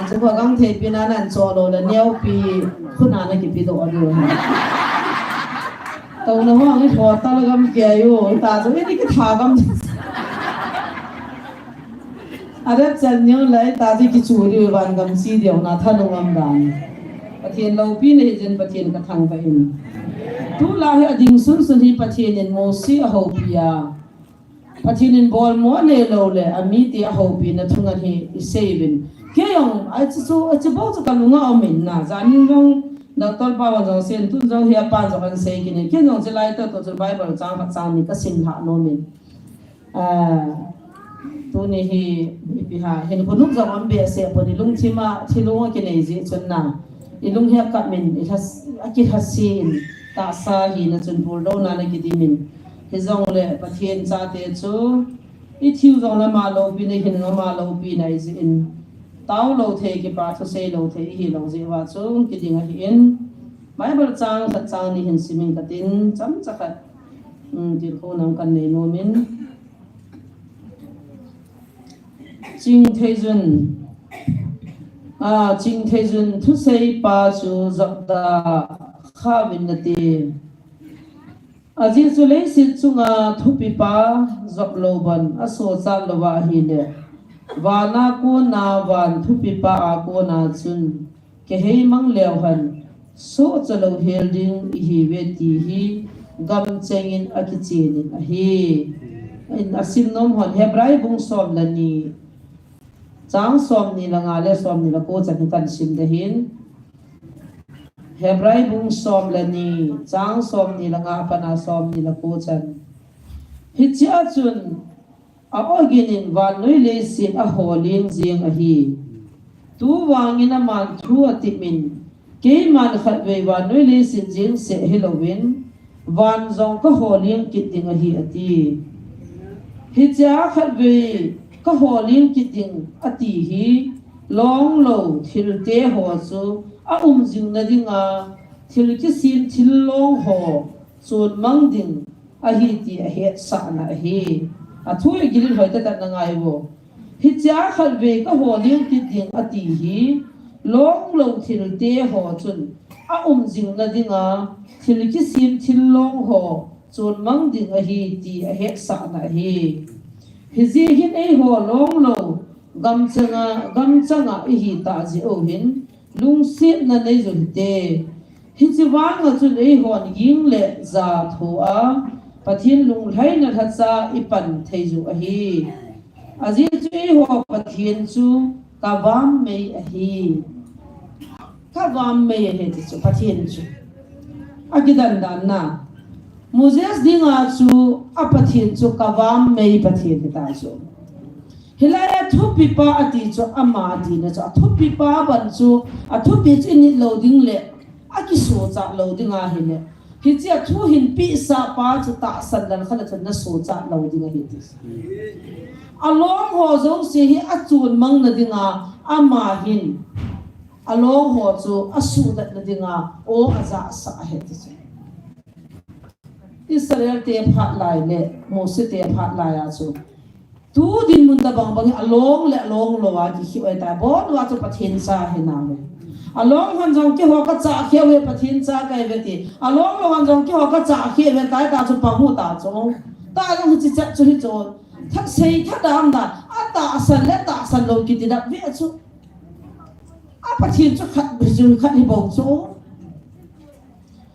chúng ta gắng thể pin anh cho rồi là neo pi khun anh cái pi đồ rồi tàu nó hoa cái hồ tàu nó găm kia yêu ta cho biết cái thà găm ada channyo lai ta ji ki churi ban gam si deu na thanu ngam dan pathian lo pi ne jen pathian ka thang ka in tu la he ading sun sun hi pathian en mo si a ho pia pathian en bol mo ne lo le ami ti a ho pi na thunga hi seven ke yong a chu bo chu ka lunga o min na zanin long na tol pa wa jong sen tu jong hi pa jong an sei ki ne ke jong je lai to bible chang ni ka sin ha no min tu ni hi ha hen ko nuk jong am be se po ni lung chima thilung ke nei ji chun na ilung he ka min it has aki hasin ta sa hi na chun pur do na ki di min he jong le pathian cha te chu I thiu jong la ma lo pi ne hin ma lo pi nai ji in tao lo the ki pa thu se lo the hi lo ji wa chu ki ding hi in bible chang khat chang ni hin simin ka tin cham chakhat til ko nam kan nei no min Jing Thế Duyên thu xây ba chú dọc đà khá vinh nà tì Jing chú lấy xịt chú ngà thu bì ba dọc lô bần số chát lô vạ hì nè Và na cô na vàn thu bì ba cô na chun Kể hei mang lèo hẳn số cho lô hèl đinh hì về tì hì gam chêng in aki chên in hì Asim nôm hòn Hebrai bung xóm là nì Chang som ni la nga le som ni la ko chan kan sim de hin Hebrai bung som la ni chang som ni la nga pana som ni la ko chan hi cha chun a oginin van noi le sin a holin jing a hi tu wangina man thu atimin ke man khat ve van noi le sin jing se Halloween van zong ka holin kiting a hi ati hi cha khat ve ka holin kiting ati hi long lo thil te ho chu a jing na dinga thil ki sin thil long ho chun mang ding a hi ti a he sa na hi a thu e gil hoi ta na ngai bo hi cha khal ve ka holin kiting ati hi long lo thil te ho chun a jing na dinga thil ki sin thil long ho chun mang ding a hi ti a he sa na hi Hizi hin ei ho long lo gam changa hi ta ji o hin lung sit na nei zun te hizi wang nga chun ei hon ying le za tho a pathin lung lai na tha cha ipan thei zu a hi aji chu ei ho pathin chu ka wam mei a hi ka wam mei he chu pathin chu agidan dan na Moses dinga chu apathin chu kavam mei pathin ta chu hilaya thu pipa ati chu ama di na chu thu pipa ban chu a thu pi chin loading le aki so cha loading a hile hi chi a thu hin pi sa pa chu ta san dan khala chu na so cha loading a hi ti along ho zo se hi a chun mang na dinga ama hin along ho chu a su dat na dinga o aza sa he ti Israel te phat lai le Moses te phat lai a chu tu din mun da bang bang along le along lo wa ki hi oi ta bon wa chu pathin sa he na le along han jong ki ho ka cha khe we pathin cha kai ve ti along lo han jong ki ho ka cha khe ve tai ta chu pa hu ta chu ta lo chi cha chu hi chu thak sei thak dam da a ta san lo ki ti da ve chu a pathin chu khat bi chu khat hi bo chu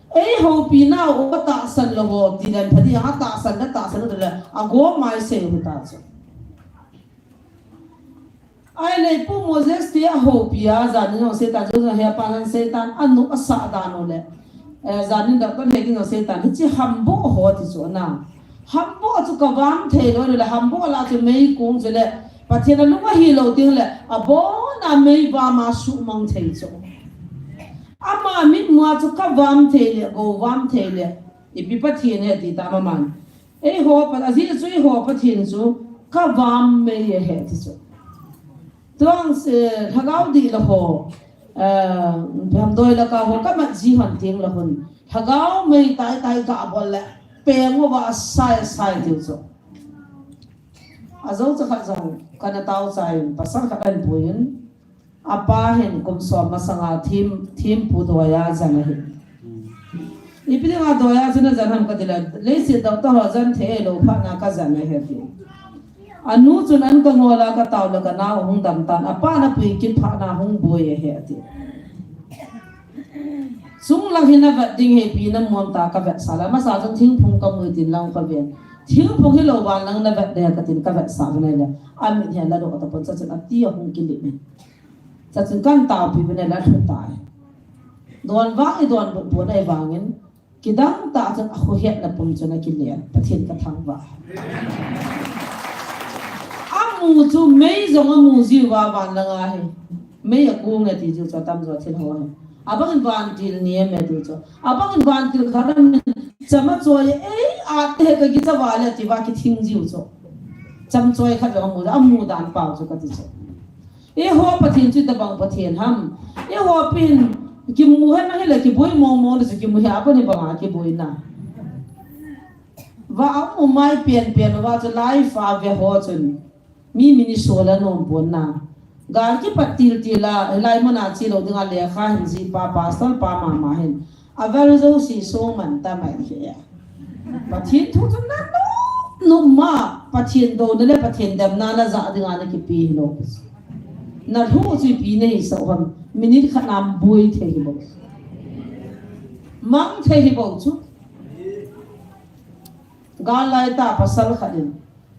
ấy hậu pi nào ở ta san lo go ti dan phadi ha ta san đó là à go mai se hu ta chu ai lấy pu Moses tia hậu pi a zan no se ta jo he pa nan se tan anu asa da no le zan da ko le ki no se tan chi hambo ho ti chu na hambo chu ka wam the lo le hambo la chu mei kung chu le pathena lu ma hi lo ting le a bo na mei ba ma su mong thei chu ama mit mua chu ka wam the le go wam the le I pi pathian he ti ta ma man e ho pa azi chu ho pathian chu ka wam me ye he ti chu tuang se thagau di la ho pham doi la ka ho ka ma ji han ting la hun thagau me tai ka bol le pe ngo wa sai ti chu azau cha kha zau kana tau sai pasal ka kan puin apa hen kum so masanga thim pu doya jana hi ipide nga doya jana janam ka dila le se da to jan the lo pha na ka jana he ti anu chun an ka ngola ka taw la ka na hung dam tan apa na pui kin pha na hung boy he ti sung lang hina va ding he pi na mom ta ka va sala ma sa jang thing phung ka mu tin lang ka ven thing phung hi lo wan lang na va de ka tin ka va sa na le am mi hian la do ka pon cha chen ati hung kin li me cha chen kan taw pi ne la thu ta don wa I don bu nei wangin kidang ta chen a khu het na pum chuna ki le pathin ka thang wa amu chu mei zong amu ji wa wan la nga he mei a ku nge ti ju cha tam zo thin ho abang van til nie me tu cho abang van til kharam chama choi ei a te ka gi cha wa le ti wa ki thing ji cho cham choi kha lo mu amu dan pau cho ka ti cho e ho pathin chu ta bang pathin ham e ho pin ki mu ha na he le ki boi mo le ki mu ha pa ni ba ki boi na wa amu mai pian wa cho life a ve ho chun mi mini sola no bon na gar ki patil tila lai mona chi lo dinga le kha hin ji pa sal pa ma hin avar zo si so man ta mai he pathin thu chun na no ma pathin do ne le pathin dam na la za dinga na ki pi lo na thu chi pi nei so ham minute khanam bui the hi bo mang the hi bo chu ga lai ta pasal khadin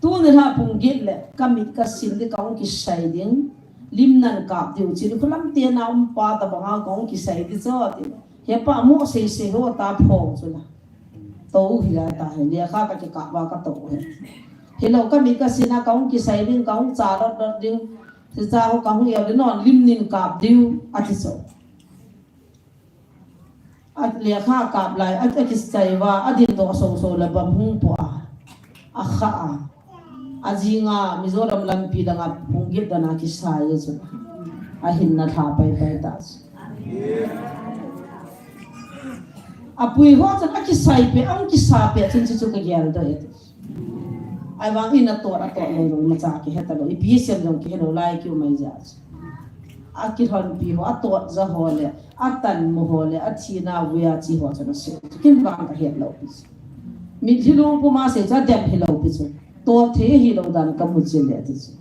tu ne ha pung git le kamit ka sin de kaung ki sai ding lim nan ka tiu chi ku lam te na pa ta ba kaung ki sai di zo ti he pa mo se ho ta pho chu la to hi la ta he le kha ka ki ka ba ka to he lo kamit ka sin na kaung ki sai ding kaung cha ro ding thì sao kaung ya de non lim nin ka diu ati so at le kha ka lai at ki sai wa adin do so la bam hung po a kha azinga mizoram lampi danga punggit dana ki sai so ahin na tha pai ta apui ho chan aki sai pe ang ki sa pe chin chu ka gyal do et ai wang in to lo ma cha ki heta lo I sem jong ki lo lai ki mai ja aki hon pi ho to za ho le atan mo ho le athina wea chi ho chan se kin bang ka het lo mi thilung pu ma se cha dem hi lo pi chu to the hi lo dan ka mu che le ti chu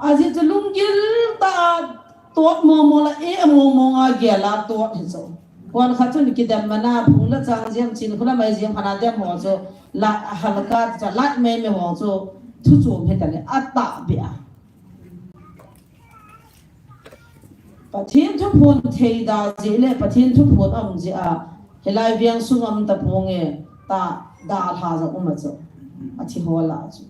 aji chu lung gil ta to mo la e mo nga ge la to hi chu wan kha chun ki dem mana phung la chang jiam chin khula mai jiam khana dem ho chu la halka cha lat me ho chu thu chu me ta le ata bia pathin thu phun thei da je le pathin thu phun am je a helai viang sungam ta ponge ta da tha za um chu a thi ho la chu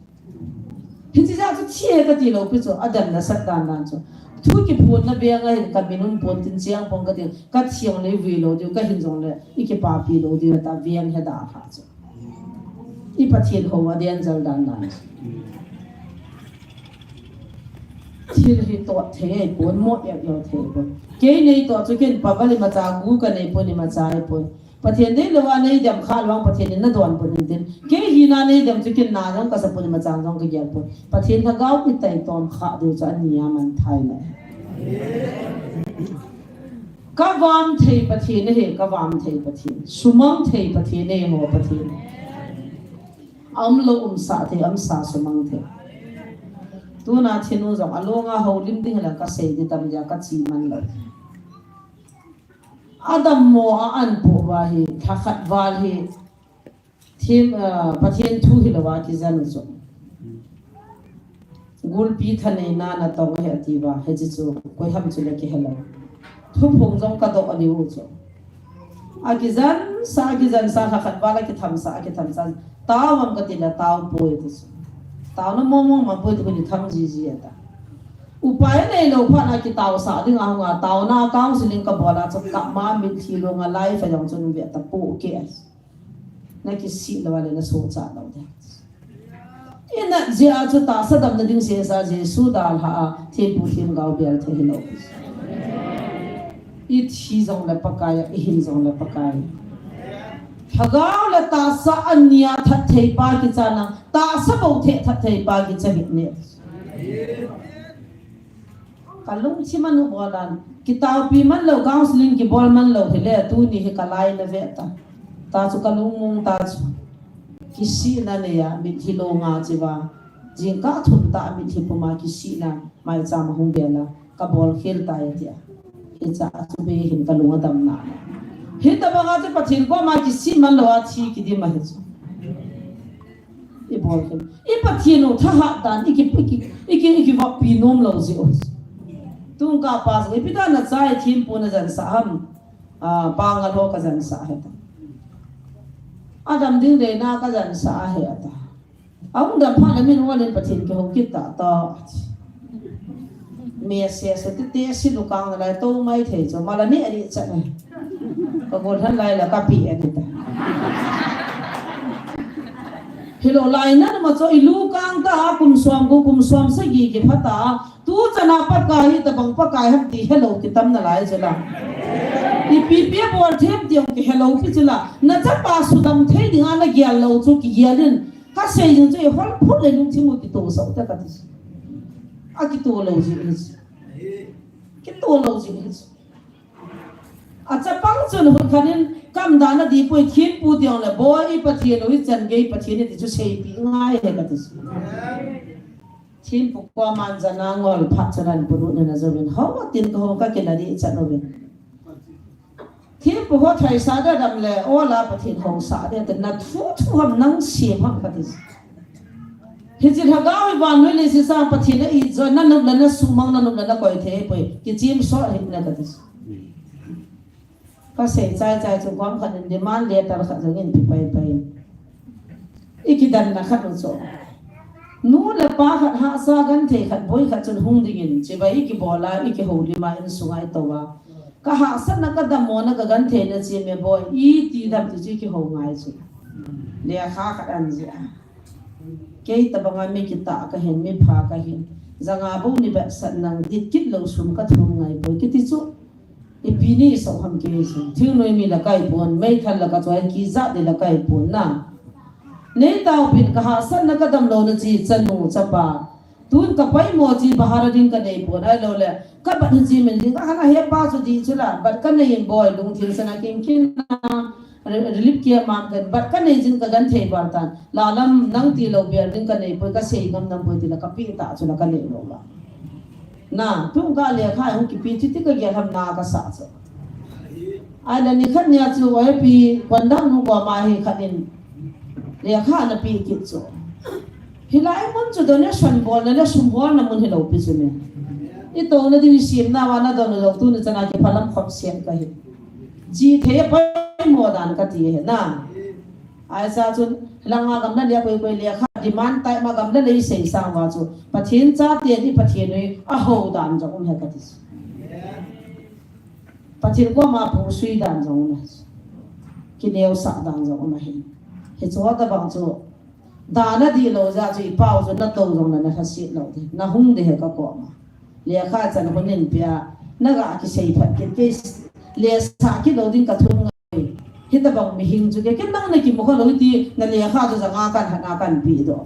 hi chi ja chu che ka ti lo pi chu adam na sat dan dan chu thu ki phun na be nga hin ka minun pon tin chiang pong ka ti ka chiang le vi lo ju ka hin jong le I ki pa pi lo ju ta viang he da tha chu I pathin ho wa den zal dan dan thil hi to the pon mo ya yo the pon ke nei to chu ken pa vali ma cha gu ka nei pon ni ma cha ai pon pathian dei lo wa nei dem kha lawang pathian na don pon din ke hi na nei dem chu ken na jong ka sa pon ma cha jong ka gyal pon pathian tha gau pi tai tom kha de cha nia man thai le các vam thầy bát thiên này các vam thầy bát thiên sumang thầy bát thiên này ho bát thiên lo sa thầy sa sumang thầy tu na thinu jong alonga ho lim ding la ka se di tam ja ka chi man lo adam mo an pu wa hi tha khat wal hi thim pathian thu hi lawa ki zan zo gul pi thane na tong he ti wa he chi chu koi ham chu le ki hello thu phung jong ka do ani u chu agizan sa tha khat wala ki tham sa tawam ka ti la taw poi tu tao nó mong mà bơi tụi mình tham gì ta, upaya này lâu phát là cái tao sa đi ngang qua tao na cao xin linh cái bola cho cặp má mình thì luôn là life phải dùng cho nó việc tập bộ kia, này cái xí là vậy là số cha đâu đấy, cái này giờ cho ta sẽ đâm đến những sự gì số đào ha thiên bút thiên gạo bèo thế lâu, ít khi dùng là bạc cái, ít dùng là bạc cái. Hagaw la ta sa anya that thei pa ki chana ta sa bo the that thei pa ki cha hit ne kalung chi manu bolan kitaw pi man lo counseling ki bol man lo hele tu ni he kalai na ve ta chu kalung mung ta chu ki si na ne ya mi thi lo nga chi ba jing ka thun ta mi thi puma ki si na mai cha ma hung be la ka bol khel ta ya ki cha chu be hin kalung adam na hiện tại bây giờ phát triển qua mà chỉ xin mà lo thì cái gì mà hết rồi, cái bảo cái phát triển nó thà hạt đàn cái vấp pinom lâu rồi, tung cả pas cái bây giờ nó trái thiên bùn nó dần saham, bang cái lo cái dần sah hết, Adam đinh đề na cái dần sah hết, ông đâm phát là mình nói lên phát triển cái hậu kita to, mẹ sẽ tết xin lục càng lại tô mai thế cho mà là nè đi chạy này. Cóคนท่านไรล่ะก็ปีอันนี้ฮิโลไลนั่นมาจะอิลูกังตาคุมสวมสกีกิพัตตาตูจะนาปักกายแต่บังปักกายฮับตีเฮโลกิตั้มนั่นไรจะละอีปีเปียบอลเทมเดียวกิเฮโลพิจละน่าจะปาสุดำเทดิ่งอันละเกียร์โลจุกิเกียร์นึงก็เสียงจะยันพูดเลยลุงที่มุติโตสาวแต่กันที่อากิตัวโลจิลิสกิตัวโลจิลิสอาจจะปังจนหุ่นคันนี้กำดานาดีป่วยทิ้งปูเดียวเลยบ่อยปะเทียนวิจันเกยปะเทียนนี่จะใช้ปีง่ายเลยกันที่ทิ้งปุกกว่ามันจะนางอลพัชรันปุรุษนั่นจะเป็นเขาว่าตินก็เขาก็กินอะไรจันโนเป็นทิ้งปุกว่าไทยสาดดำเลยโอ้ลาปะเทียนของสาดแต่นัดฟูทุกนั่งเสียพักกันที่เห็นจิตหักเอาไว้วันนู้นเลยสิสร้างปะเทียนอีจอยนั่นนุ่มนั่นสุมังนั่นนุ่มนั่นก็ไอ้เทไปกิจิมสอดเห็นนั่นกันที่ก็เสียใจจนความขัดเดือดมันเลียตาขัดจะเงินไปอีกดันนะขัดรู้นู้นเลยป้าขัดหาซากันเทขัดบ่อยขัดจนหุ่งดิ่งจะไปอีกบ่อละอีกหูดีมาอินสุงไอตัวก็หาสันนักก็ดำมอนักก็กันเทนจะเมื่อบ่อยอีตีดำจะกี่หูง่ายสุดเลียข้าขัดอันเสียเกยตะบังไม่กิตาก็เห็นไม่พาก็เห็นจังอาบุนี่แบบสันนังดิดกิดเราสุ่มก็ทุ่งไงบ่อยกิติจุอีปีนี้สองคำเกยสิถึงหน่วยมีละไก่ปนไม่ทันละก็จะให้กีจัดละไก่ปนน่ะในดาวบินก็หาสันนักก็ดำโลนจีจันนูจับปาตุนกับไปโมจีบาฮาร์ดินกันในปนไอ้เราเลยก็บัดจีมันดิก็หาเฮป้าสุดีจุละบัดกันในยังบ่อยลงทีสนากินกินรีบเกี่ยมันกันบัดกันในจินก็กันเทบาร์ตันลาลัมนั่งตีเราเบียร์ดินกันในปนก็เสียงนำปนตีละก็ปีตาจุละกันในโลละน่ะทุ่งกาเลียข้าหุ่นกี่ปีที่ก็เกี่ยทำนาก็สะสมไอ้เรื่องนี้ขันเนี่ยจู่ไว้ปีวันนั้นหนูบอกมาให้ขันนี่เลียข้าน่ะปีกิจจู่ฮิลายมันจู่ตอนนี้ส่วนบอลเนี่ยสุ่มบอลน่ะมันให้เราพิจารณาอีตรงนั้นที่วิเศษน่ะวันนั้นตอนเราตู้นี่จะน่าจะพลังความเสี่ยงกันจีเทปไปหมดอันก็ที่เห็นน่ะไอ้ซาจุนหลังมากำนันเลียไปเลียข้าดิมันไต่มากำนันเลยเสียสังว่าจู่ปะเทียนจ้าเตียนี่ปะเทียนนี่อ้าวดันจากอุ้มให้กันที่ปะเทียนก็มาผู้สุยดันจากอุ้มให้กินเอวสักดันจากอุ้มให้เหตุว่าแต่บางจู่ดานาดีเราจะจู่อีป้าจู่นัดตรงนั้นนะทัศน์เราดิน่าหุ่นเดียก็กว่ามาเลียข้าจันคนเล่นเปียนักอาคิเสียผัดกินเกสเลียสักกิโลดิ้งกระทุ่งเห็นแต่บางมีหิงจุกแค่นั่งในกิมก็รู้ดีนั่นเลียข้าจะงากันปีดอ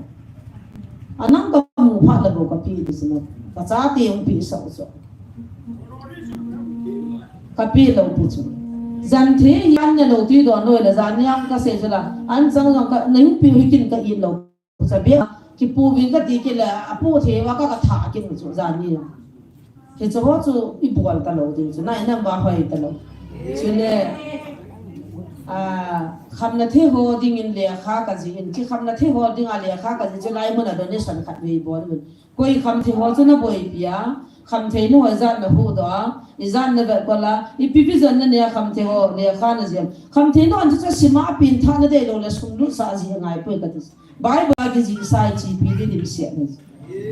อันนั้นก็มูพัดระบบกับปีดิสนะภาษาเตียงปีสาว kapi lo pichu zan the yan ne lo ti do noi la zan yang ka se jala an sang sang ka ning pi hikin ka i lo sa bia ki pu win ka ti ki la apu the wa ka tha kin chu zan ni he chu ho chu i bual ta lo ti chu nai nam ba hoi ta lo chu ne kham na the ho ding in le kha ka ji in ki kham na the ho ding a le kha ka ji chu lai mun a donation khat we bo ni koi kham the ho chu na boi pia kham the no zat na hu do izan na ba kola I pipi zan na ne kham the ho le kha na jem kham the no an chu sima pin tha na de lo la sum lu sa ji ngai pe ka ti bai ba ki ji sai chi pi ni ni se ni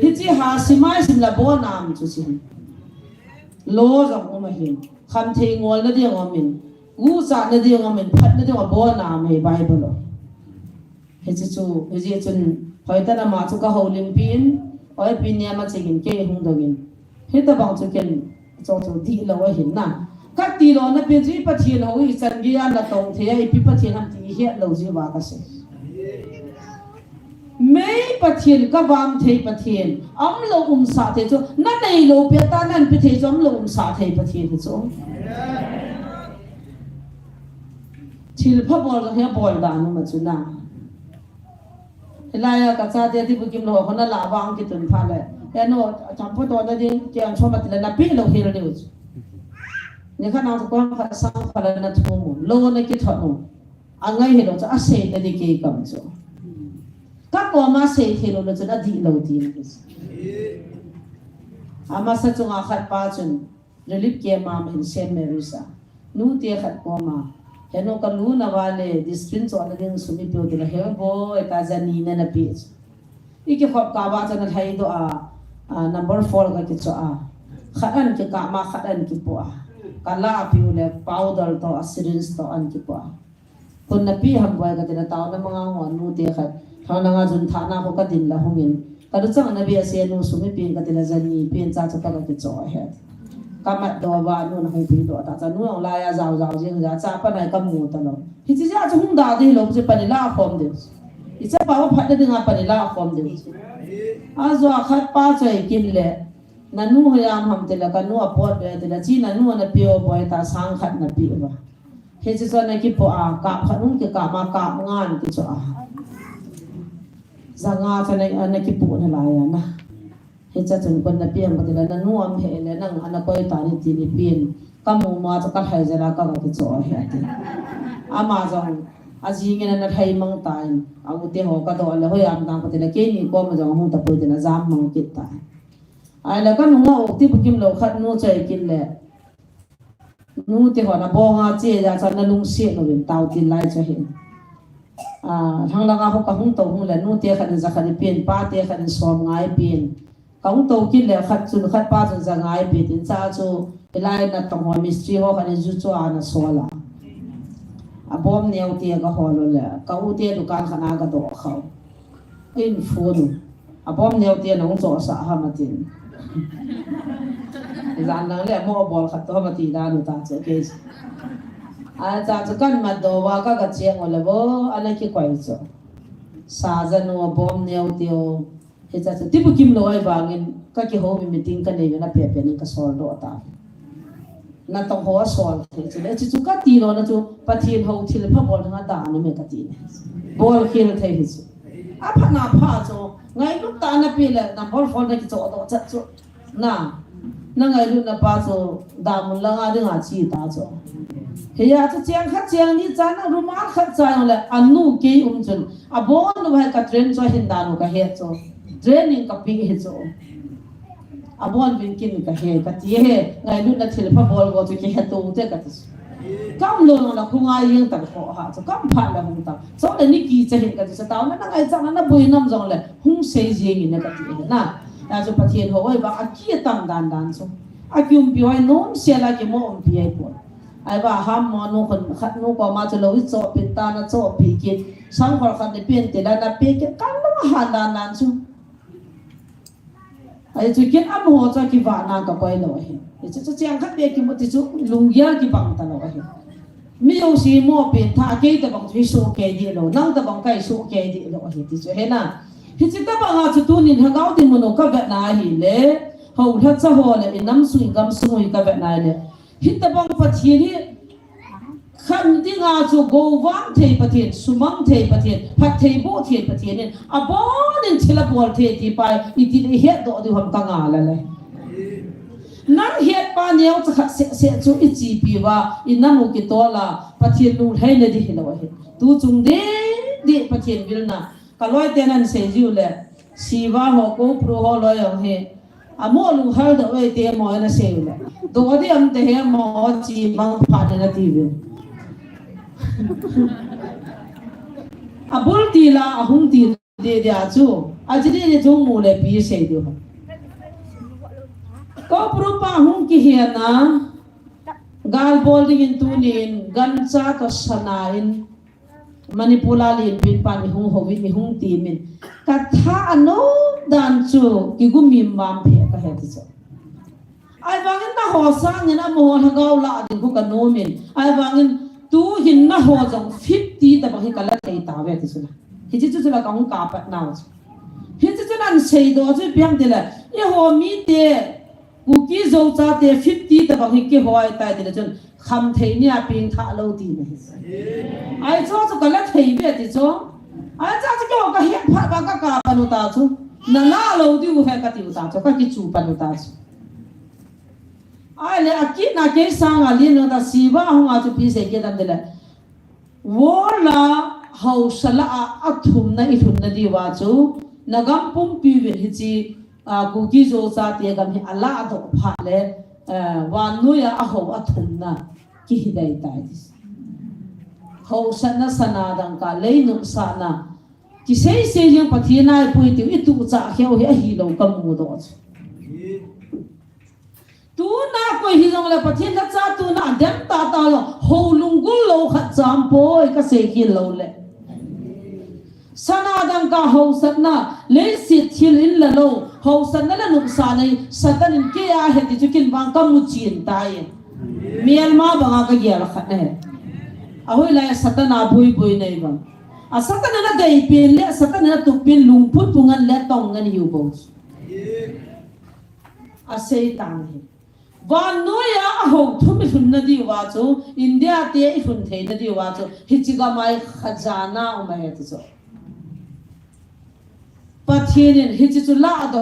hi chi ha sima sim la bo nam chu si lo jam o ma hin kham the ngol na de ngomin u sa na de ngomin phat na de bo nam he bible he chi chu he ji chun hoi ta na ma chu ka ho lim pin oi pin ya ma chegin ke hung dogin he ta bang chu ken cho di lo wa hin na ka ti lo na pe ji pa thien ho I chan gi an la tong the ai pi pa thien ham ti he lo ji wa ka se mấy bát thiên các vam thầy bát thiên ấm lâu sa thầy cho nãy này lâu biết ta nãy biết thầy cho ấm lâu sa thầy bát thiên cho chil phá bol cái bol đàn mà chú na lại cái cha dia thì bukit lâu họ nó là vang cái tuần phá lại cái nó chẳng phải tôi đã đi cái anh cho mà thì là nãy biết lâu hiểu được những cái nào cũng có sang phải là nãy thu mua lâu này cái thọ mua anh ngay hiểu cho ác sẽ đi cái cầm cho các con mà xây thì nó cho nó đi lâu đi ama sa chung akhat pa chun relief ke ma in Saint Mary's nu te khat ko ma heno ka lu na wale discipline so na ding sumi pyo de he bo eta jani na na pi iki khop ka ba cha na thai do number 4 ka ki cho khan ki ka ma khan ki po kala pi le powder to syringe to an ki po kun na pi ham boy ka na taw na mga ngo nu te khat thang na nga jun thana ko ka din la hungin kadu chang na bia se nu sumi pin ka tila jani pin cha cha ka ki cho he kamat do wa nu na hoi pi do ta cha nu la ya zaw zaw jing ja cha pa nai kam mu ta lo hi chi ja chu hung da de lo je pa ni la khom de I cha pa wa phat de nga pa ni la khom de a zo khat pa chai kin le na nu hoyam ham te la ka nu apot de te la chi na nu na pio boy ta sang khat na pi ba he chi so na ki po ka phanung ki ka ma ka ngan ki cho zanga cha na ki pu na la ya na he cha chun kon na piam ka tila na nuam he le nang ana koi ta ni ti ni pin ka mu ma cha ka thai jara ka ki cho he ati ama jong aji nge na thai mang tai a u te ho ka do le ho yam dang ka tila ke ni ko ma jong hu ta pu de na jam mang ki ta ai la ka nu nga u ti bukim lo khat nu chai kin le nu te ho na bo nga che ja cha na lung se no bin tau tin lai cha hin thang la ga ho ka hung to hung le nu te khan za khan pin pa te khan som ngai pin ka hung to kin le khat chun khat pa chun za ngai pin tin cha chu elai na tong ho mystery ho khan ju chu ana sola abom neu te ga ho lo le ka u te dukan khana ga do khaw in phone abom neu te nong cho sa ha ma tin zan nang le mo bol khat to ma ti da nu ta che ke cha cha kan ma do wa ka ga che ngo le bo ana ki kwai cho sa za no bom neu teo he cha cha tibu kim lo ai wangin ka ki ho mi meeting ka ne na pe pe ni ka sol do ta na tong ho sol the che le chu ka ti lo na chu pathin ho thil pha bol nga da ni me ka ti ne bol khil the hi chu a pha na pha cho ngai lu ta na pi le na bol phone ki cho do cha chu na ngai lu na pa cho da mun la nga de nga chi ta cho he ya cha chiang khat chiang ni chan ru ma khat chang le anu ke chun a bon nu hai ka train cho hin da nu ka he cho training ka pi he cho a bon bin kin ka he ka ti he ngai lu na thil pha bol go chu ki he tu te ka ti kam lo na khunga yeng ta ko ha cho kam pha la hung ta so le ni ki che hin ka ti sa taw na ngai chang na boi nam jong le hung se je ni na ka ti na ya cho pathian ho oi ba a ki tam dan dan so a kyum pi wai non se la ki mo om pi ai po ai ba ham mo no kon khat no ko ma cho lo i cho pin ta na cho pi ki sang khol khan de pin te la na pe ke kan no han dan dan su ai chu kin am ho cha ki wa na ka koi lo he chu chiang khat be ki mo ti chu lungya ki bang ta lo he mi yo si mo pin tha ke ta bang chu so ke di lo nang ta bang kai so ke di lo he ti chu he na hi chi ta ba nga chu tu nin ha gao ti mo no ka ga na hi le ho tha cha ho le nam su gam su ka ba na le hít ta bang pathian hi khăn đi ngà cho go vang thầy pathian sumang thầy pathian phát thầy bộ thầy pathian nên abo nên chỉ là bol thầy thì phải ít đi hết độ đi ham căng à lại nan hết pa neo chắc sẽ cho ít chi pi và in nam một cái to là pathian nu hay là đi hello hết tu chung de pathian vil na kaloi tenan se jiu le siva ho ko pro ho lo yong he amo lu har da we te mo na se le do di am te he mo chi bang pha na ti ve abul ti la ahum ti de dia chu ajri de jong mu le pi se de ho ko pro pa hum ki he na gal bol ring tu nin gan cha to sanain manipula lin pin pan hung hovi mi hung ti min ka tha ano dan chu ki gumi mam phe ka he ti cha ai wangin na ho sang ni na mo ha gaw la din ku ka no min ai wangin tu hin na ho jong 50 ta ba hi kala thei ta ve ti chu hi chi chu la ka hung ka pat na hi chi chu nan sei do chu piang de la ye ho mi te ku ki zo cha te 50 ta ba hi ki hoi ta de la chun kham thei nia ping tha lo ti ne ai cho ka la thei ve ti cho ai cha chu ko ka hian pha ba ka panu ta chu na la lo di u he ka ti u ta cho ka ki chu panu ta chu ai le aki na ke sang ali no da siwa hu a chu pi se ke dam de la wo la hau sala a thum na I thum na di wa chu nagam pum pi ve hi chi ku ki zo cha te gam hi ala do pha le wa nu ya a ho a thum na ki hidai ta dis hau sana sana dang ka le nu sa na ki sei sei yang pathina pui ti I tu cha kheu hi a hi lo ka mu do tu na ko hi jong la pathian na cha tu na dem ta ta lo ho lungul lo khat cham poi ka se ki lo le sana dang ka ho sat na le si thil in la lo ho san na la nu sa nei satan in ke a he ti chu kin bang ka mu chin tai miel ma banga ka ya la khat ne a hoi la satan a bui bui nei bang a satan na dei pin le satan na tu pin lung put pungan le tong ngan yu bo a sei tang he van noya ho thumi thun na di wa chu India te I thun thei na di wa chu hichiga mai khazana o mai ti chu pathian hichi chu la do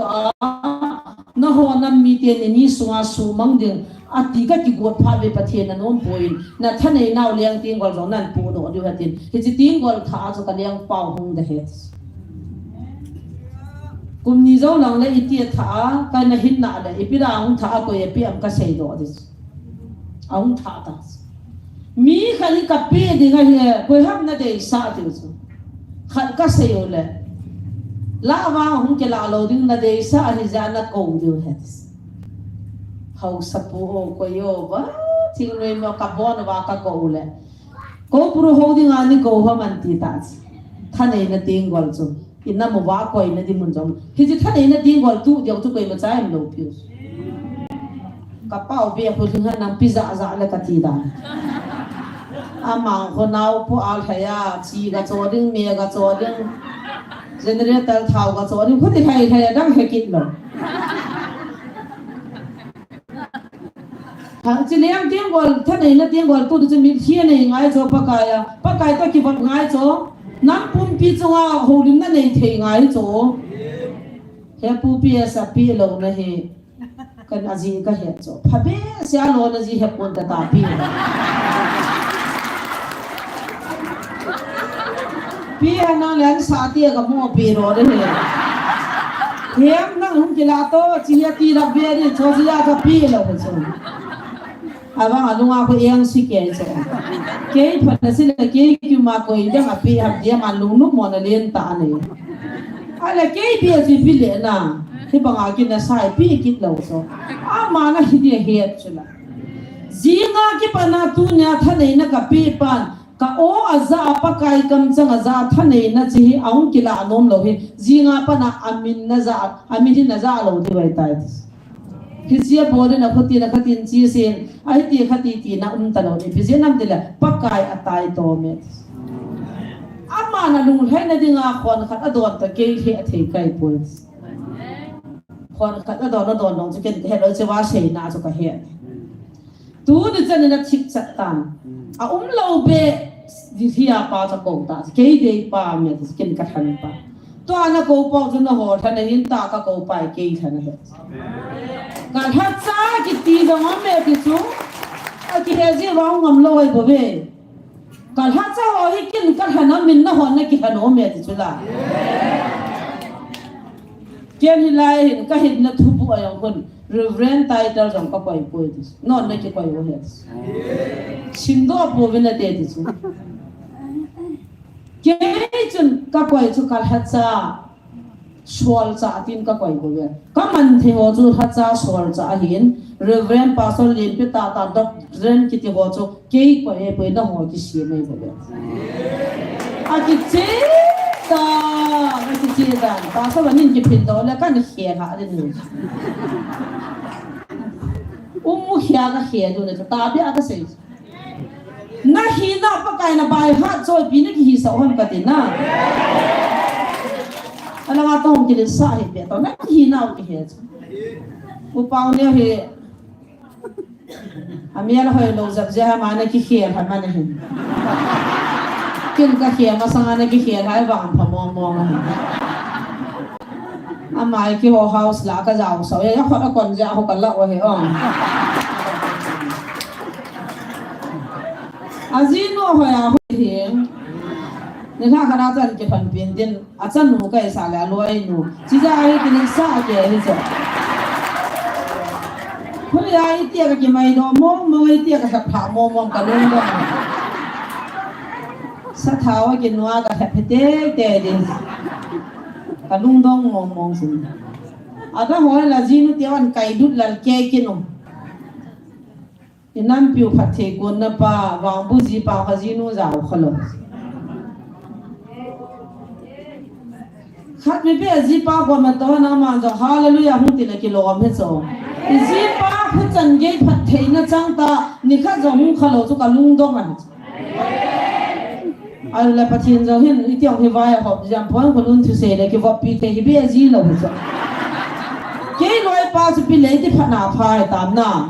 na ho nam mi te ni sunga su mang ding ati ka ki got pha ve pathian na nom poin na thane naw liang ting gol jong nan pu do du hatin hichi ting gol tha chu ka liang pau hung de he kum ni zo lang le iti tha ka na hin na le ipira ang tha ko ye pi am ka sei do dis ang tha ta mi khali ka pe de ga he ko ham na de sa ti su khat ka sei o le la wa hum ke la lo ding na de sa ri ja na ko du he hau sa pu o ko yo ba ting noi mo ka bon wa ka ko le ko puru ho ding ani ko ha man ti ta thane na ting gol chu inna mo wa ko ina di mun jong hi ji thane na ding gol tu dio tu ko ma chai lo pi ka pau be ko thing na pizza za la ka ti da amang ko nau po al haya chi ga cho ding me ga cho ding generator thau ga cho ding ko ti hai dang he kit lo ha chi liang ding gol thane na ding gol tu ji mi thie nei ngai cho pa kai to ki bot ngai cho nam pum pi chunga holim na nei thei ngai cho he pu pi sa pi lo na he kan aji ka he cho phabe sia lo na ji he pon ta pi pi na len sa ti ga mo pi ro de he hem na hum ki la to chi ya ti la be ri cho ji ya ka pi lo cho abang alunga ko yang si ke cho ke phana sin ke ki ma ko ida ma pi hab dia ma lung nu mo na len ta ne ala ke bi ji bi le na hi banga ki na sai pi ki lo so a ma na hi dia he chula zinga ki pana tu nya tha nei na ka pi pan ka o aza pa kai kam chang aza tha nei na chi aung ki la nom lo hi zinga pana amin na za lo di bai tai hizia bode na khatin chi sen ai ti khati ti na ta lo ni bize nam de la pakai atai to me ama na lung hai na dinga khon khat adon ta ke he thei kai pois khon khat adon dong chu ken he lo che wa sei na chu ka he tu ni chân na thik chat tan a lo be di thia pa cha ko ta ke de pa me kin ka than pa to ana ko pa chu na ho than hin ta ka ko pai ke than he ka ha cha ki ti do me ti chu a ki he ji wang ngam lo ai bo be ka ha cha ho hi kin ka than min na ho na ki han o me ti chu la ken hi lai hin ka hin na thu bu ayong kun reverend title jong ka pai poi ti non na ki pai wo he sindo po vena de ti chu ke chun ka pai chu kal ha cha swal cha tin ka pai bo ve ka man the ho chu ha cha swal cha hin reverend pastor len pe ta ta dok ren ki ti ho chu ke pai pai na ho ki si mai bo ve a ki che ta cái gì đó, ta sao mà nhìn cái phim đó là cái gì kia hả đấy nữa, mua kia cái kia rồi đấy, ta biết cái gì, na hi na bắt cái na bài hát rồi bị nó hi sao hơn cái gì na, anh em tao không chỉ là sai hết biết, tao na hi nào cái hết, u bao nhiêu hết, à mình là hơi lâu dập dè mà nó cái kia phải mà này kinh cái kia mà sang anh cái kia thái vàng phải mong mong à mai cái hồ house lá cái giàu sáu ấy họ còn giàu họ còn lậu hay không à gì nữa hồi à hồi hiện nên thằng khán giả cái phần biến đến à chân nụ cái sao lại lôi nụ chỉ ra cái này sao cái này chứ hồi ai tiếc cái mày đó mong mày tiếc cái thằng mong mong cái luôn đó sa tháo cái noa cái hẹp thế thế đi cái lung đông mong mong gì à đó hỏi là gì nó tiêu ăn cay đút là kê cái nó cái nam piu phát thế quân na pa vàng bu gì pa cái gì nó giàu khờ khát mấy bé gì pa qua mà tôi nam mà cho hallelujah hung tin là cái lom hết rồi gì pa hết chân cái phát thế nó chẳng ta ni khát rồi hung khờ cho cái lung đông ăn ai là phát hiện rồi hiện ý tưởng thì vai học giảm phấn của luôn thứ sẽ là cái vật bị thế thì biết gì là vậy cái loại ba sẽ bị lấy thì phát nào phải tạm nào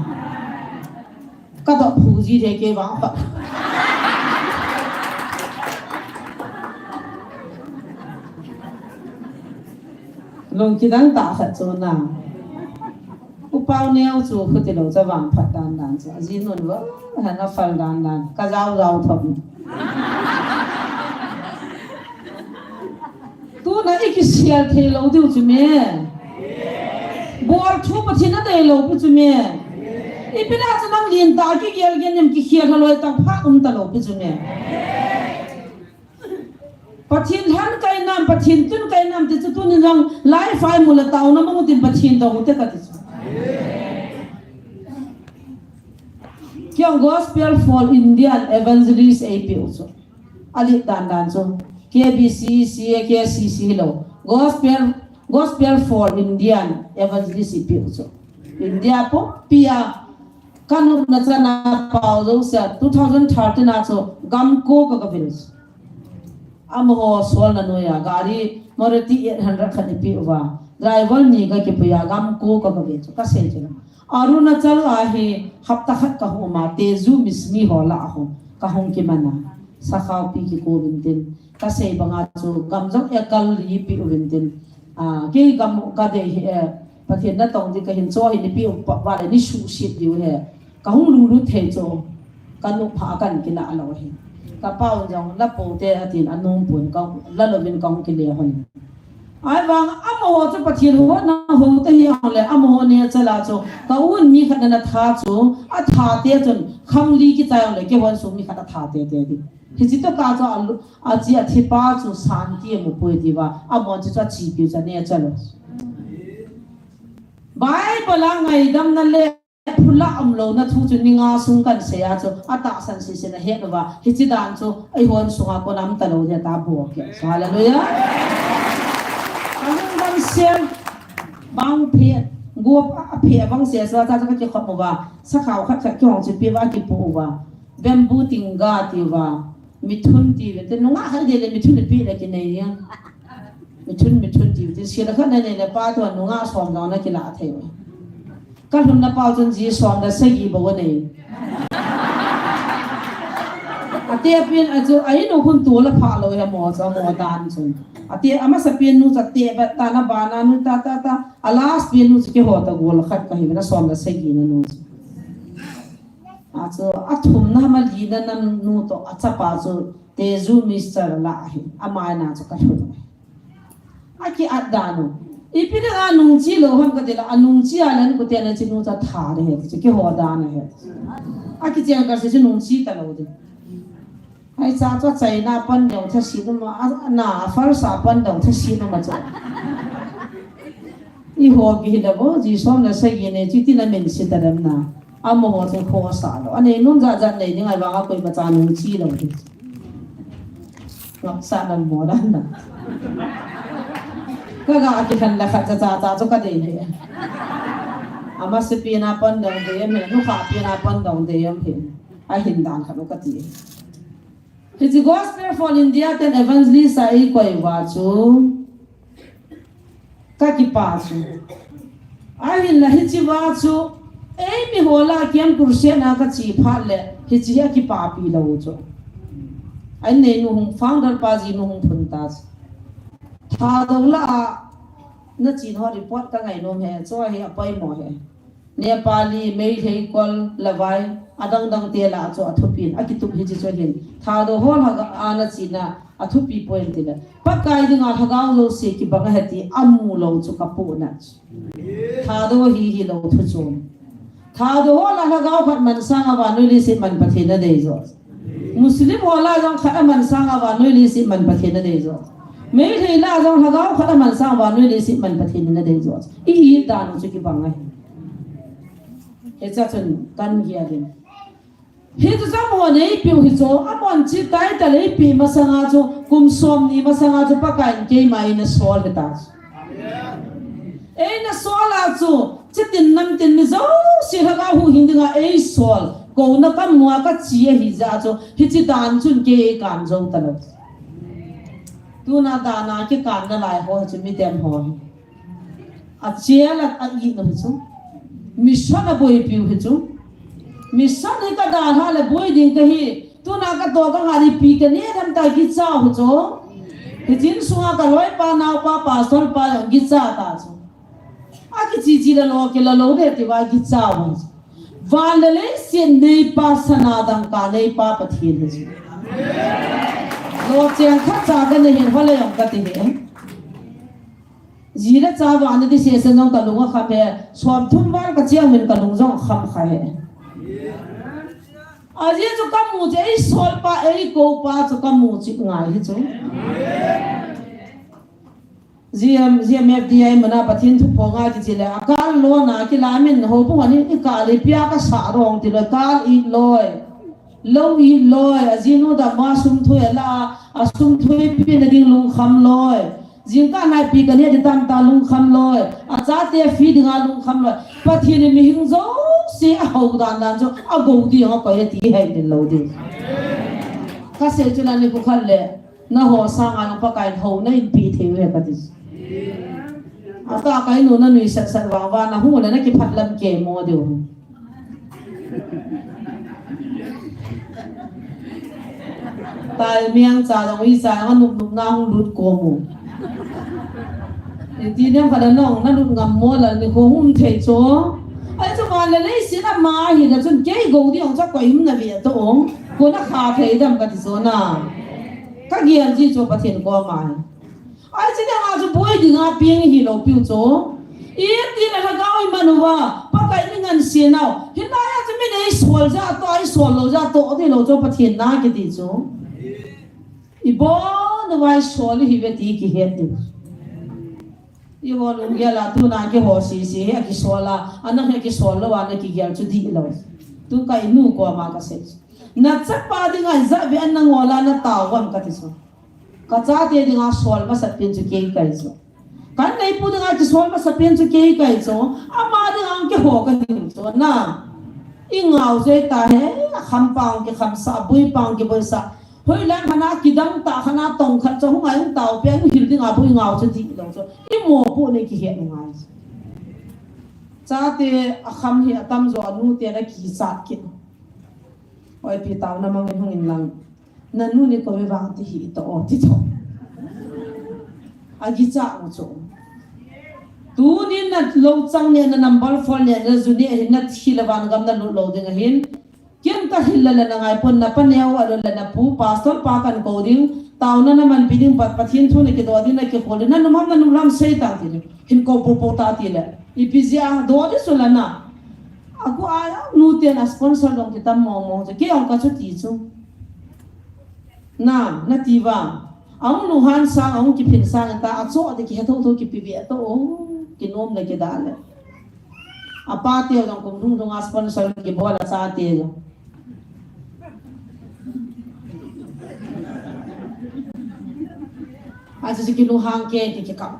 các độ phụ gì thế cái vắng phật luôn cái đáng tạ thật chỗ nào u bao nhiêu chỗ cứ thì lâu cho vắng phật đàn đàn cho gì luôn vỡ hay nó phật đàn đàn cái rau thầm tu na iki sial the lo du chu me bor thu pa thina de lo pu chu me I pina cha nang lin ta ki gel gen nem ki khia thaloi tang pha ta lo pu chu me pathin han kai nam pathin tun kai nam te chu tun jong lai fai mula taw na mo tin pathin do te ka ti chu kyong gospel for Indian evangelist AP also ali dan so KBC CAKCC lo gospel for Indian evangelist AP also India po pia kanu na chana pau zo sa 2013 na so gamko ka village amho sol na noya gari Maruti 800 khani pi wa driver ni ga ke pia gamko ka village ka se chana Arunachal ahe hapta khat ka huma tezu mismi hola ho ka hong ki mana sakhaw pi ki ko bintin ka sei banga chu gamjok ekal ri pi bintin ke gam ka de pathian na tong di ka hin cho hi ni pi wa le ni su sit diu he ka hong lu lu the cho ka nu pha kan ki la lo he ka pau jong la po te atin anung pun ka la lo bin kong ki le hon ai vang amo cho pathian ho na ho te hi le amo ne chala cho ka un mi khat na tha cho a tha te chun kham li ki chang le ke wan su mi khat tha te te di hi chi to ka cho a chi a thi pa chu san ti mo poi di wa amo chi cha chi pi cha ne chalo Bible la ngai dam na le phula amlo na thu chu ninga sung kan se a cho ata san se se na he wa hi chi dan cho ai hon sunga ko nam ta lo ya ta bo ke hallelujah anh đang xem băng phe gua phe băng xe sa ta cái khop wa sa khao khat khat kyong chi pi wa ki pu wa bamboo tinga ti wa mithun ti ve te nunga ha de le mithun pi le ki nei ya mithun ti te sia la khat nei le pa to nunga som ga na ki la the wa ka hun na pa chun ji som da sai gi bo nei ate pin ajo ai no hun tu la pha lo ya mo sa mo dan chun ate ama sa pin nu sa te ba ta na ba na nu ta alas pin nu ke ho ta gol khat ka hi na som la se gi na nu ajo athum na ma li na nan nu to acha pa jo te zu mister la hi ama na cho ka hu aki adano ipina anung chi lo ham ka de la anung chi alan ko te na chi nu ta tha re he ke ho da na he aki chiang ka se nung chi ta lo de ai cha cho chai na pan dong tha si ma na far sa pan dong tha si ma cha i ho gi da bo ji som na sai gi ne chi ti na men si ta dam na am ho cho kho sa lo ane nun za za nei ni ngai ba ga koi ba cha nung chi lo de ngọc sa na mo dan na ka ga ki han la kha cha cho ka de he ama se pi na pan dong de me nu kha pi na pan dong de yam he a hin dan kha no ka ti it's the gospel for India ten evangelist ai koi wa chu ka ki pa chu ai hin la hi chi wa chu ei mi hola kiam kurse na ka chi pha le hi chi ya ki pa pi lo chu ai ne nu hung founder pa ji nu hung phun ta tha do la na chi ho report ka ngai no he cho he apai mo he Nepali mei hei kol lawai adang dang te la cho athupin akitu hi chi cho hin tha do hol ha ana china athupi point te la pakai dinga thagau lo se ki banga hati amu lo chu kapu na tha do hi lo thu chom tha do hol ha gau khat man sang awa noi li se man pathe na dei zo muslim hola jong khat man sang awa noi li se man pathe na dei zo mei hei la jong ha gau khat man sang awa noi li se man pathe na dei zo i da no chu ki banga it's a tan hearing he to some one a piu hi so amon chi tai ta le pi masanga cho kum som ni masanga cho pakai ke mai na sol ta e na sol a cho chitin nam tin mi zo si ha hu hindinga e sol ko na kam mua ka chi hi za cho hi chi dan chun ke kan zo ta lo tu na da na ke kan na lai ho chi mi tem ho a chia la a yi no chu mission a boy piu hi chu mission he ka da ha le boy ding ka hi tu na ka to ka ngari pi ka ne dam ta gi cha hu chu hi jin suwa ka loi pa na pa sol pa gi cha ta chu a ki chi la lo ke la lo de ti wa gi cha hu wa le le si nei pa sana dang ka nei pa pa thi hi chu lo chang kha cha ka ne hin ho le yong ka ti he Zira cha wa ne di se se nong ka lunga kha pe swam thum war ka chiang min ka lung jong kham kha he aje chu kam mu je sol pa ei ko pa chu kam mu chi ngai hi chu ziam fdi mana pathin thu po nga ti chile akal lo na ki lamin ho pu ani i ka le pia ka sa rong ti le kal i loi lo i loi azino da ma sum thu la asum thu pi na ding lung kham loi Jingka nai pi kan he tam ta lung kham loi a cha te fi dinga lung kham loi pathin mi hing zo se a ho dan dan zo a go di ho ko he ti hai din lo di ka se chula ni ku khal le na ho sang a pa kai ho na in pi the we ka ti a ta kai no na nui sat sat wa wa na hu na ki phat lam ke mo de tai miang cha dong wi cha nga nup nup na hu lut ko mo ti nem kada nong na lut ngam mo la ni ko hum thei cho ai cho ma le le si na ma hi na chun ke go di ong cha ko him na vi to ong ko na kha thei dam ka ti so na ka gian ji cho pathin ko ma ai chi na ma cho boy di nga pieng hi lo piu cho i ti na ga oi manuwa pa kai ni ngan si nau hin na ya chi mi nei sol ja to ai sol lo ja to ti lo cho pathin na ki ti cho i bo na vai sol hi ve ti ki he ti I ho lung ya la tu na ke ho si si he ki sola ana he ki sola wa na ki gyal chu di lo tu kai nu ko ma ka se na cha pa ding a za ve an na ngola na ta wam ka ti so ka cha te ding a sol ma sa pin chu ke kai so kan nei pu ding a ki sol ma sa pin chu ke kai so a ma ding ang ke ho ka ding so na i ngau ze ta he kham pang ke kham sa bui pang ke bui sa hoi lang khana kidam ta khana tong khat cho ngai tao pe hil ding a bui ngau chu di lo so I mo pu ne ki he ngai cha te a kham hi atam zo anu te na ki sa ki oi pi taw na mang hung in lang nanu ni ko wang ti hi to ti to agi cha mo cho tu ni na lo chang ne na number phone ne na zu ne na thilawan gam na lo ding hin kem ta hilala na ngai pon na paneu alo la na pu pastor pa kan ko ding tauna na man biding pat pathin thu ne ke do din na ke pol na numam na numlam sei ta ti hin ko po ta ti le ipizia do de sulana aku aya nu te na sponsor dong kita mo je ke ong ka chu ti chu na ti wa ong nu han sang ong ki phin sang ta a cho de ki tho ki pi bi to ki nom le ke da le apa te dong kum dung dong sponsor ki bola sa te aja si ki nu hang ke ki kap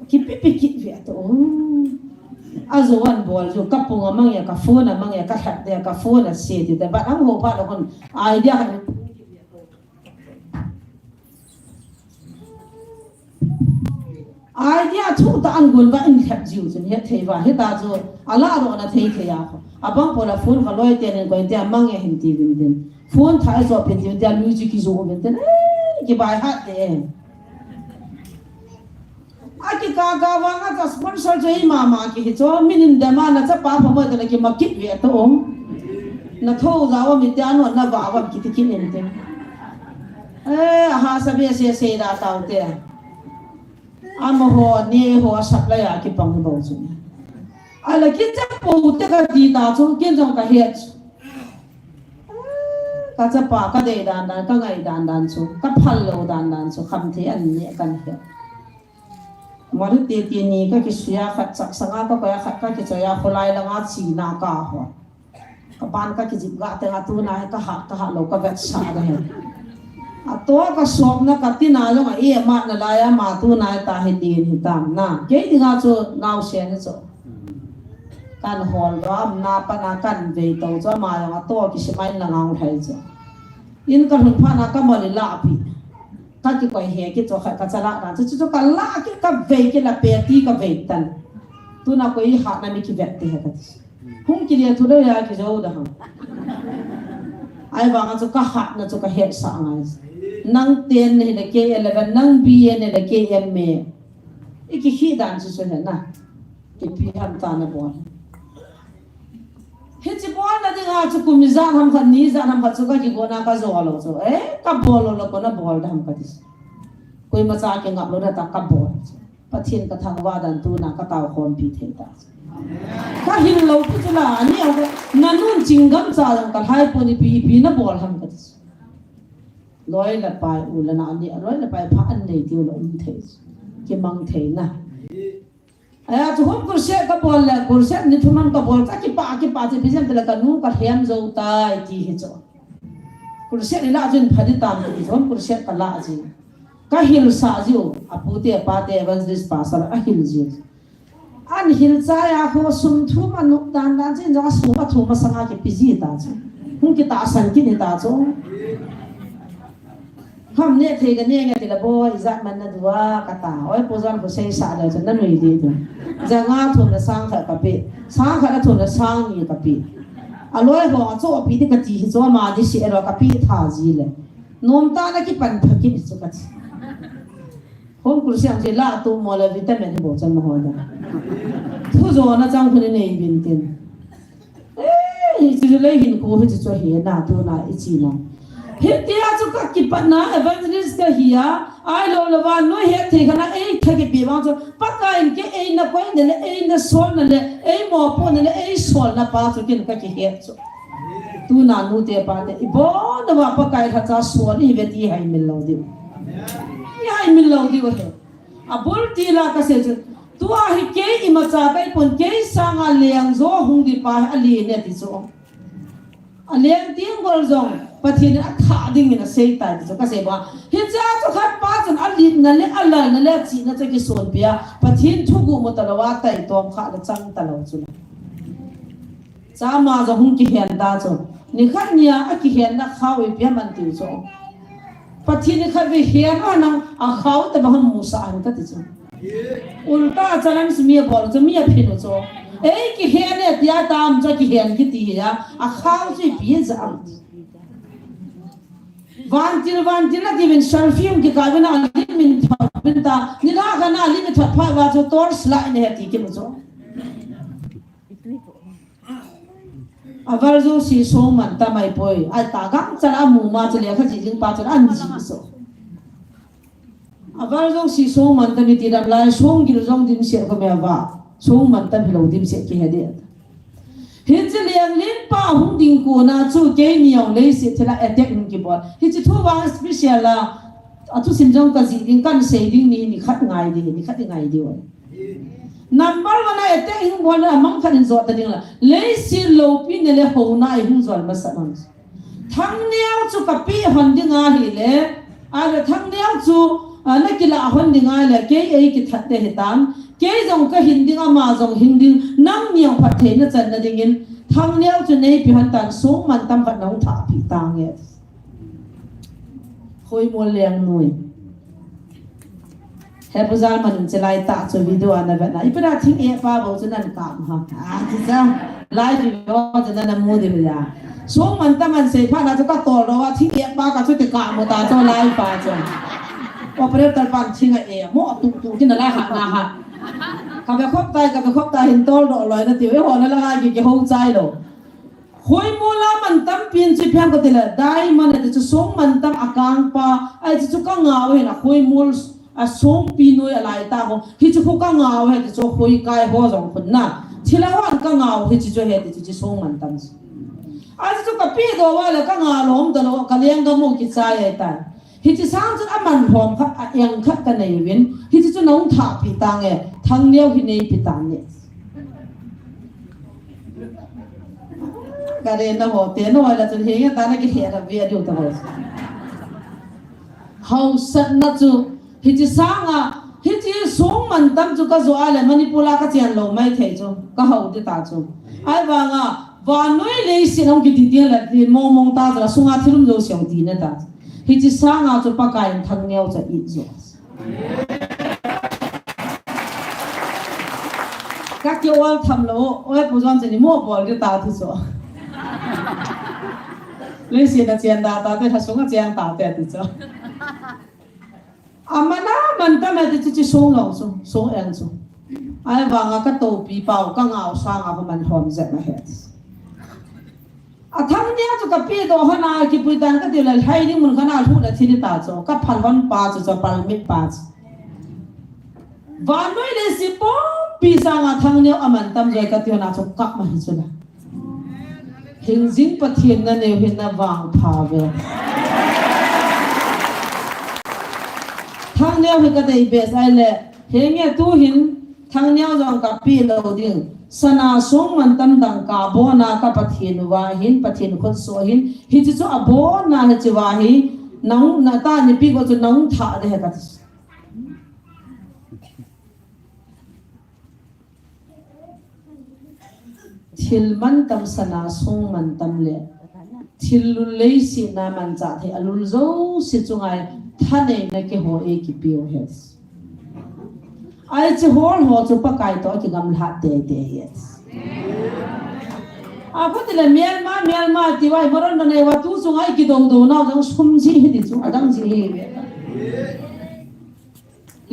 Kipi to azo wan bol jo kapung amang ya ka phone amang ya ka hat ya ka phone se ti ba ang ho pa kon idea thu ta an gol ba in khat jiu chen he thei ba he ta jo ala ro na thei the ya abang pola phone ka loi te ne ko te amang ya hin ti bin den phone thai zo pe ti ya lu ji ki zo ben ten ki ba hat de aki ka wanga ka sponsor jai mama ki cho minin da ma na cha pa phamo da ki ma kit ve to na tho za wa mi ta no na ba wa ki ti kin en te ha sa be se da ta te am ho ne ho sap la ya ki pang bo chu ala ki cha po te ka di ta chu ken jong ka he ka cha pa ka de dan dan ka ngai dan chu ka phal lo dan chu kham the an ne kan he maru te ni ka ki suya khat sak sanga ka ya khat ka ki chaya khulai la nga chi na ka ho ka ban ka ki jip ga te nga tu na ka ha lo ka vet sa ga he a to ka som na ka ti na lo ma e ma na la ya ma tu na ta he din hi tam na ke di nga chu nau se ne chu kan hol ram na pa na kan ve to cho ma ya to ki se mai na ngau thai chu in ka hun pha na ka ma li la pi ta ki koi he ki to kha ka chala na chu ka la ki ka ve ki la pe ti ka ve tan tu na koi ha na mi ki ve te ha ka hung ki le tu le ya ki zo da ha ai wa nga chu ka ha na chu ka he sa ngai nang ten ne le ke 11 nang b ne le ke m me iki hi dan chu chu na ki pi ham ta na bo he chi bo na de ga chu ku mi za ham kha ni za ham kha chu ka ki go na ka zo lo chu ka bo lo ko na bol da ham ka dis koi ma cha ke ngap lo da ta ka bo pathin ka thang wa dan tu na ka taw khon pi the ta ka hin lo ku chu la ani au na nun chingam cha lang ka hai po ni pi na bol ham ka dis loi la pai u la na ni loi la pai pha an nei ti lo the ki mang the na aya chu hom kur se ka bol la kur se ni thuman ka bol ta ki pa che bizam te la ka nu ka hem zo ta ti hi cho kur se ni la jin phadi tam ti hom kur se ka la ji ka hil sa ji apu te pa te evangelist pastor a hil ji an hil cha ya ho sum thu ma nu dan jin ja su ma thu ma sanga ki pi ji ta chu hum ki ta san ki ni ta chu ham ne the ga ne ga ti la bo izat man na dua ka ta oi po zan ko sei sa da chen na nui di tu ja nga thun na sang kha ka pi sang kha na thun na sang ni ka pi a loi ho cho pi ti ka ti cho ma di si ro ka pi tha ji le nom ta na ki pan pha ki chu ka chi hom kur siang je la tu mo la vitamin bo chan ma ho da thu zo na chang khun ne bin tin ji le hin ko he chu he na tu na I chi na Hitia chu ka ki patna evangelist ka hiya ai lo lawa no he the kana ei thage bi ma chu paka in ke ei na koi ne ei na sol na le ei mo po ne ei sol na pa chu kin ka ki he chu tu na nu te pa te bo na wa pa kai tha cha sol ni ve ti hai mil lo di hai mil lo di wa he a bol ti la ka se chu tu a hi ke I ma cha kai pon ke sanga leang zo hung di pa ali ne ti chu a leang tiang gol zong pathin a tha ding in a sei tai chu ka se ba hi cha chu khat pa chun a lin na le ala na le chi na chu ki son bia pathin thu gu mo talawa tai tom kha la chang ta lo chu cha ma za hung ki hen da chu ni khat nia a ki hen na khawi bia man ti chu pathin khat vi hen na a khaw ta ba mu sa an ka ti chu उल्टा चलन से मिया बोल जो मिया फिर जो कि है ने दिया दाम जो कि है कि ती है खाओ से पिए जाम वांटिल ना दिविन सर्फियम के काबिन अलिमिन बिनता निला गना अलिमिन थपा वाजो तोर स्लाइ ने है ती के मुझो अवर जो सी सो मनता माई पोई आ तागाम चला मुमा चले खा जिजिंग पा चला अंजी सो अवर जो सी सो मनता नि तिरम ला सोंग गिर जोंग दिन से को मेवा सोंग मनता भिलो दिन से के हेदे हिज लियंग लिन पा हुं दिन को ना चु के नियो ले से थला अटैक नि के बॉल हिज थु वा स्पेशल ला अतु सिमजोंग का जिजिंग kan से दिन नि खत ngai दे number 1 ate hing bon among khanin zo ta ding la le si lo pi ne le ho na hing zol ma sa non thang niao chu ka pi hon ding a hi le a le thang niao chu na ki la hon ding a le ke ei ki that te he tam ke jong ka hin ding a ma jong hin ding nang niao phat the na chan na ding in thang niao chu nei pi han tan so man tam phat nong tha pi tang ye khoi mo leng nui हे पुजाल मन चलाई ता चो वीडियो आना बना इपरा थिंग ए पा बो चनन काम हा जिसा लाइव वीडियो चनन मो दे बिया सो मन ता मन से फा ना तो का तो रो वा थिंग ए पा का चो ते काम ता चो लाइव पा चो ऑपरेटर पान थिंग ए मो तु कि ना ला हा ना हा का बे खब ताई हिन तोल रो लय ना तिवे हो ना ला के हो चाइ लो होई मोला मन तम पिन छि फ्याम को तेला दाई मन ते चो सो मन तम अकांग पा ai चो का ngaw he na होई मोल a som pinoi alai ta ho hi chu ka ngaw he chu hoi kai ho jong phun na thilawan ka ngaw hi chu he ti chu som man tam a chu ka pi do wa la ka nga lom da lo ka leng ga mo ki chai ai ta hi chu sang chu aman hom kha a yang kha ka nei win hi chu nong tha pi tang e thang neu hi nei pi tang ne ka re na ho te no la chu he ya ta na ki he ra vi a du ta ho how sat na chu हिची सांगा हिची सोंग मनतम जो का जो आले मणिपुर का चैन लो मैं थे जो का हो दे ताजो आई वांगा वानोई ले सिनों की दीदी लती मोंग ता जला सुंगा थिरुम जो सियों दी ने ता हिची सांगा जो पकाइन थंगनेव जो इजो का के वाल थमलो ओए पुजन जनी मो बोल के ता थु सो ले सिन चैन दा ता ते सुंगा चैन ता ते जो amana manta me ti chi song lo so en so ai wanga ka to pi pau ka ngao sa nga ba man hom zet ma het atham nia chu ka pi do hana ki pui dan ka de la hai ni mun khana thu la thi ta cho ka phan wan pa cho pal mit pa wa noi le si po pi sa nga thang ne aman tam je ka ti na cho ka ma hi chu la hing jing pathian na ne hin na wang pha ve thang neo he ka dei be sai le he nge tu hin thang neo jong ka pi lo ding sana song man tam dang ka bo na ka pathin wa hin pathin khot so hin hi chu a bo na he chi wa hi nong na ta ni pi ko chu nong tha de he ka thil man tam sana song man tam le thil lu le si na man cha the alul zo si chungai thane na ke ho e ki pio hes ai che hol ho chu pa kai to ki gam la te yes a ko tele Myanmar ti wai moron na ne wa tu sungai ki dong do na jang sum ji hi di chu adang ji hi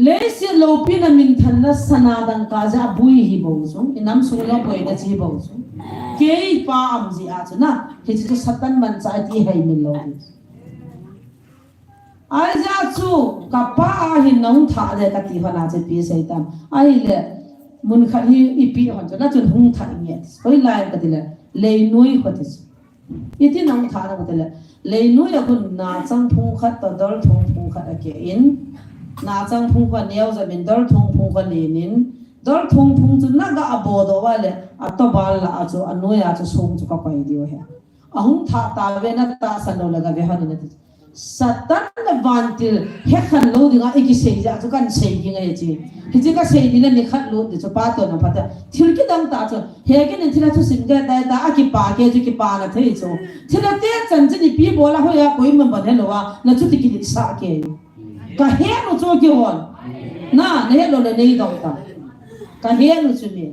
le si lo pi na min than na sana dang ka ja bui hi bo chu inam sung lo boi na ji bo chu ke pa am ji a chu na hi chu satan man cha ti hai min lo ai ja chu ka pa hi nong tha de ka ti hana che pi sai tam ai le mun kha hi i pi hon cha na chun hung tha nge koi lai ka ti le le nui ko ti iti nong tha na ko ti le le nui a kun na chang phung khat to dol thong phung khat a ke in na chang phung ko neo za min dol thong phung ko le nin dol thong phung chu na ga abo do wa le a to bal la a chu anoi a chu song chu ka pai dio he a hung tha ta ve na ta san lo la ga ve ha ni na ti satan na vantil he khan lo dinga eki sei ja chu kan sei gi ngai chi hi chi ka sei ni na ni khat lo de chu pa to na pata thil ki dang ta chu he ki ni thila chu sin ga dai ta a ki pa ke chu ki pa na thei chu thila te chan chi ni pi bola ho ya koi man ban he lo wa na chu ti ki sa ke ka he no chu ki hon na ne lo le nei dong ta ka hian nu chu ni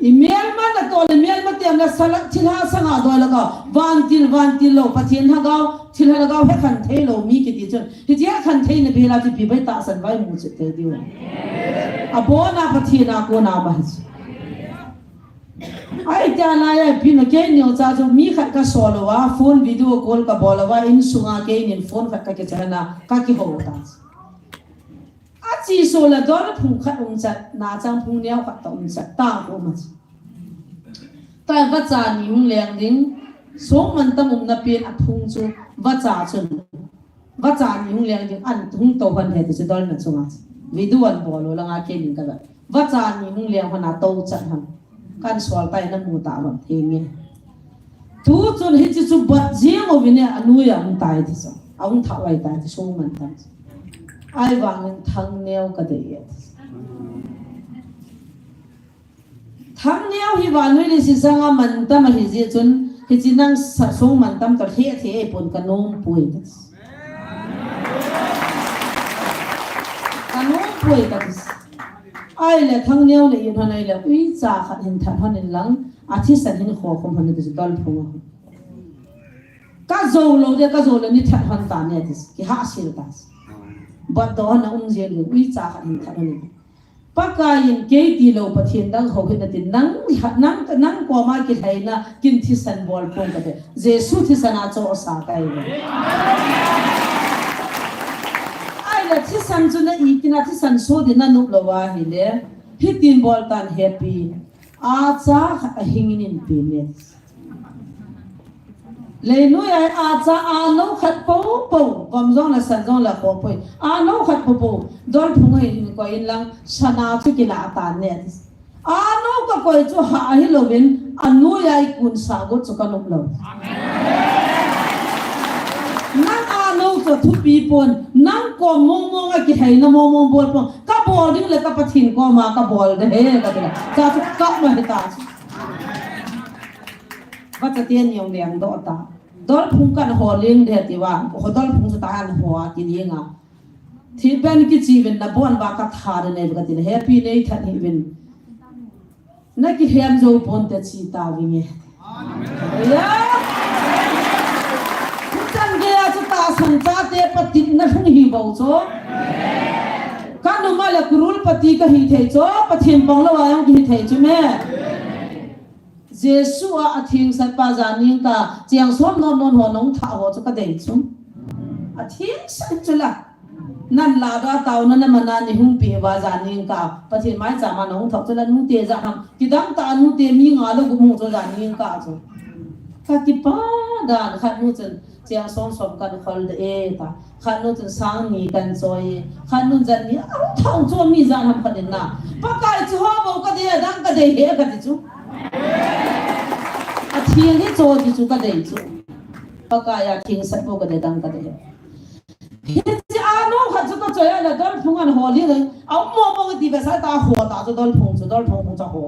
email man la to le mail ma tem la salak thila sanga do la ga van til lo pathian ha gaw thil ha gaw he khan thei lo mi ki ti chon ti ja khan thei ne bela ti pi bai ta san vai mu che te diu abona pathina ko na ba ai ta na ya pi no ke ni o cha jo mi khat ka so lo wa phone video call ka bola wa in sunga ke ni phone khat ka ke chana ka ki ho ta a chi so la do la phung khat chat na chang phung niao khat ta chat ta ko ma ta va cha ni hung leng ding so man ta na pin a phung chu va cha chun va cha ni hung leng ding an thung to ban he ti dol na chunga video an bolo la nga ke ni ka va cha ni hung leng hana to chat han kan swal tai na mu ta bam thenge tu chun hi chu bat jeng o vine anu ya mu tai ti so aung tha wai tai ti so man ta ai wang thang neo ka de ye thang neo hi wa nui ni si sanga man ta ma hi je chun hi chi nang sa so man tam ta the the pon ka nom pui ka nom pui ka ai le thang neo le yin hanai le ui cha khat hin than hanin lang a thi san hin kho khom han de dal phung ka zo lo de ka zo le ni than han ta ne dis ki ha sil ta ba do na je le ui cha khat hin than hanin pa ka yin ke ti lo pathian dang ho hin tin nang ko ma ki thaina kin thi san bol phung ka de jesu thi sana cho sa kai thi san chu na I kina thi san so de na nu lo wa hi le hi tin bol tan happy a cha hingin in pi ne le nu ya a cha a no khat po kom jong la san jong la ko poi a no khat po dol phung hi ko in lang sana chu ki la ta ne a no ka ko chu ha hi lo bin anu ya kun sa go chu ka nu lo nang ano to thu pi pon nang ko mong ki hai na mong bol pon ka bol ding le ka pathin ko ma ka bol de he ka de ka chu ka ma ta wa ta tien yong liang do ta dol phung kan ho ling de ti wa ho dol phung ta han ho ti ni nga thi ben ki chi ben na bon wa ka tha de ne ka ti happy nei tha ni ben na ki hem zo pon te chi ta wi nge ya san cha te pati na thung hi bo cho ka no ma la kurul pati ka hi thei cho pathin pong lo ayang hi thei chu me jesu a athing sat pa janing ka chiang som non non ho nong tha ho chu ka dei chu athing sat chu la nan la da taw na mana ni hung pi wa janing ka pathin mai cha ma nong thok chu la nu te ja ham ki dam ta nu te mi nga lo gu mu chu janing ka chu ka ki pa dan khat nu chen chiang som kan khol de ta khan nu chen sang ni kan choi khan nu jan ni au thau cho mi jan ham ka na pa kai chu ho bo ka de dang ka de he ka ti chu a thiang ni cho ti chu ka de chu pa ka ya thing sat bo ka de dang ka de he ji a no kha chu to choi la dol phung an ho li le au mo mo ti ba sa ta ho ta chu dol phung cha ho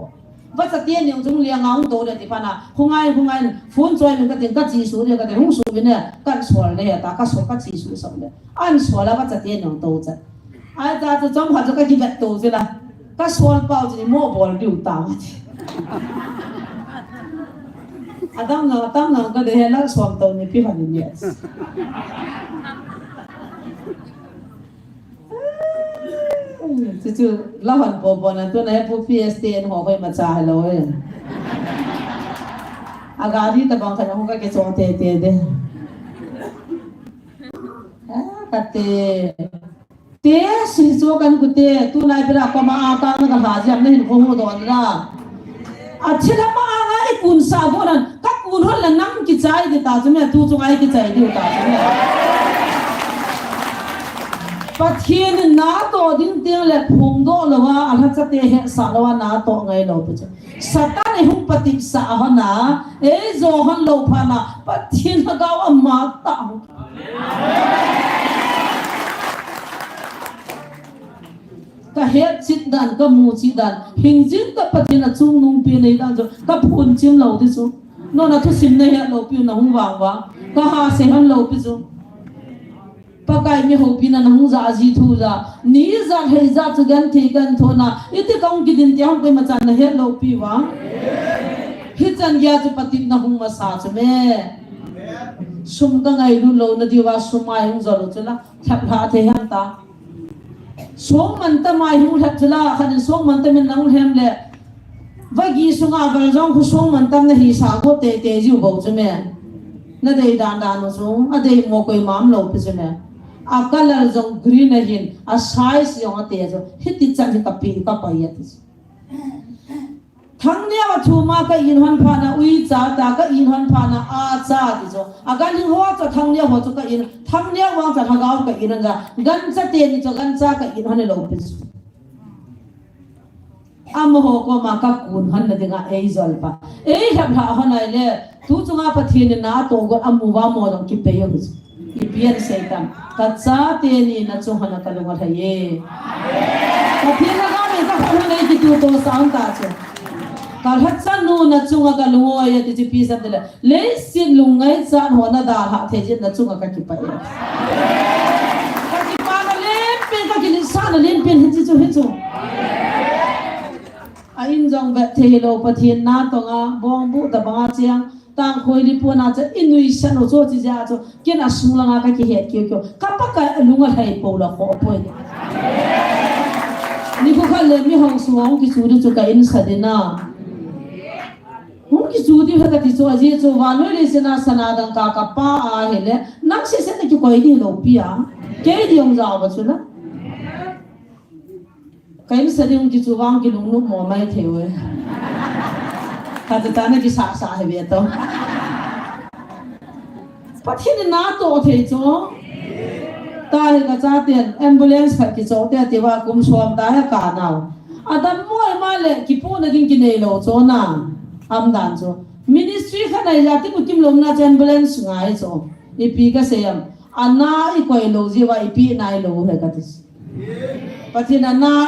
va sa tien yong chung liang ang do de ti pa na hungai phun choi min ka tin ka chi su de ka de hung su bin ne kan swal le ta ka so ka chi su so le an swal la va sa tien yong do cha ai ta chu chom ha chu ka ki bet to je la ka swal pao ji mo bol diu ta ma ti adam na ka de la swam to ni pi ha ni yes chứ lao hẳn bộ này tôi này bộ PSTN họ phải mà trả rồi à gà đi tập bằng khả năng không có cái chỗ tê đấy à tê sĩ số căn của tê tôi này bây giờ có mà ta nó còn hạ giang nên không có đòn ra à chỉ là mà ai cuốn sao bộ này các cuốn hơn là năm cái trái thì ta chúng mày tu chung ai cái trái điều ta chúng mày pathian na to ding ting le phung do lawa ala cha te he sa lawa na to ngai lo pu satan e hung patik sa ha na e zo han lo pha na pathian ha gaw amma ta ka he chit dan ka mu chi dan hing jin ka pathian a chung nung pi nei dan jo ka phun chim lo ti chu no na thu sim nei he lo pi na hung wang wa ka ha se han lo pi chu pakai mi ho pina nang za ji thu za ni za he za chu gan thi gan thona iti kaung kidin ti hong pe ma chan na he lo pi wa hi chan ya chu patit na hung ma sa chu me sum ka ngai lu lo na diwa sumai hung za lo chula thap ha the han ta song man ta mai hung thap chula khan song man ta min nang hem le vagi sunga gal jong khu song man tam na hi sa go te te ju bo chu me na dei dan dan no so a dei mo koi mam lo pe chu me a color jong green na hin a size yong a te jo hiti chan hi ka pi ka pa ya ti thang nia wa thu ma ka in han pha na ui cha ta ka in han pha na a cha ti jo a gan hin ho cha thang nia ho cha ka in thang nia wa cha ga ka in ga gan cha te ni cho gan cha ka in han lo pe chu amho ko ma ka kun han na dinga ei zol pa ei hab ha hanai le tu chunga pathin na to go amu wa mo dong ki pe yo ki pian se tam ka cha te ni na chu hana ka lo ga ye pathin na ga ni ka hanu nei ki tu to sang ta che ka hat san nu na chunga ka lo ya ti pi sa de le sin lu ngai cha ho na da ha the jin na chunga ka ki pa ye ka ki pa na le pe ka ki ni sa na len pen hi chu in jong bet the lo pathin na to nga bong bu da ba chiang tang khoi li pu na cha inui san o cho chi ja cho ken a su la nga ka ki het kyo ka pa ka lu nga hai po la ko po ni ko kha le mi hong su ong ki su ri chu ka in sa de na hong ki su di ha ka ti cho a je cho wa lo le se na sana dang ka pa a he le nang se se ki ko di lo pi a ke di ong za ba chu na cái sự đi cái chú vang cái lúng lúc mò mai theo ấy, ta tự ta này cái sa sa hay biết không? Bắt hiện na to thế chứ, ta hay cái giá tiền ambulance phải cái chỗ tiền thì vào cũng xóa ta hay cả nào, adam mua mà lệ cái phụ này cái này lo chỗ na, đàn chỗ, ministry cái này là cái kim lông na ambulance ngay chỗ, ipi cái xem, ana ikwai lo gì vậy ipi nai lo hay cái gì. Patina na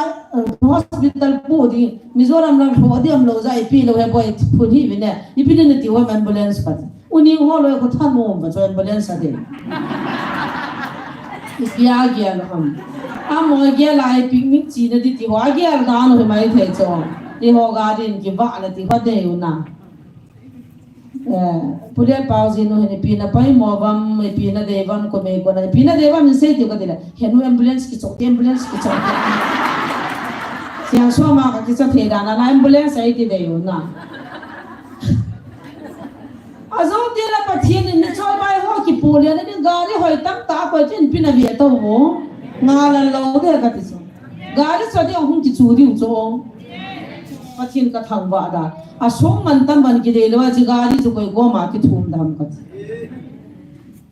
hospital po di Mizoram lang ho di am lo za ipi lo he boy phun hi bine ipi ne ti wa ambulance pat uni ho lo ko than mo ba so ambulance ade ipi a gya lo ham mo gya la ipi mi chi ne di ti wa gya da no he mai the cho di ho ga din ki ba la ti ho de yu na pude pausi no he pi na pai mo bam pi na devam ko me ko na pi na devam se ti ko dile henu ambulance ki chok ambulance ki chok siang so ma ka ki cha the da na ambulance ai ti de yu na azo ti la pathin ni choi bai ho ki pole na ni gari hoi tam ta ko chin pi na vie to wo nga la lo de ka ti so gari so de hung ki chu di cho pathin ka thang wa da a song man tam ban ki de lo chi gari chu koi go ma ki thum dam ka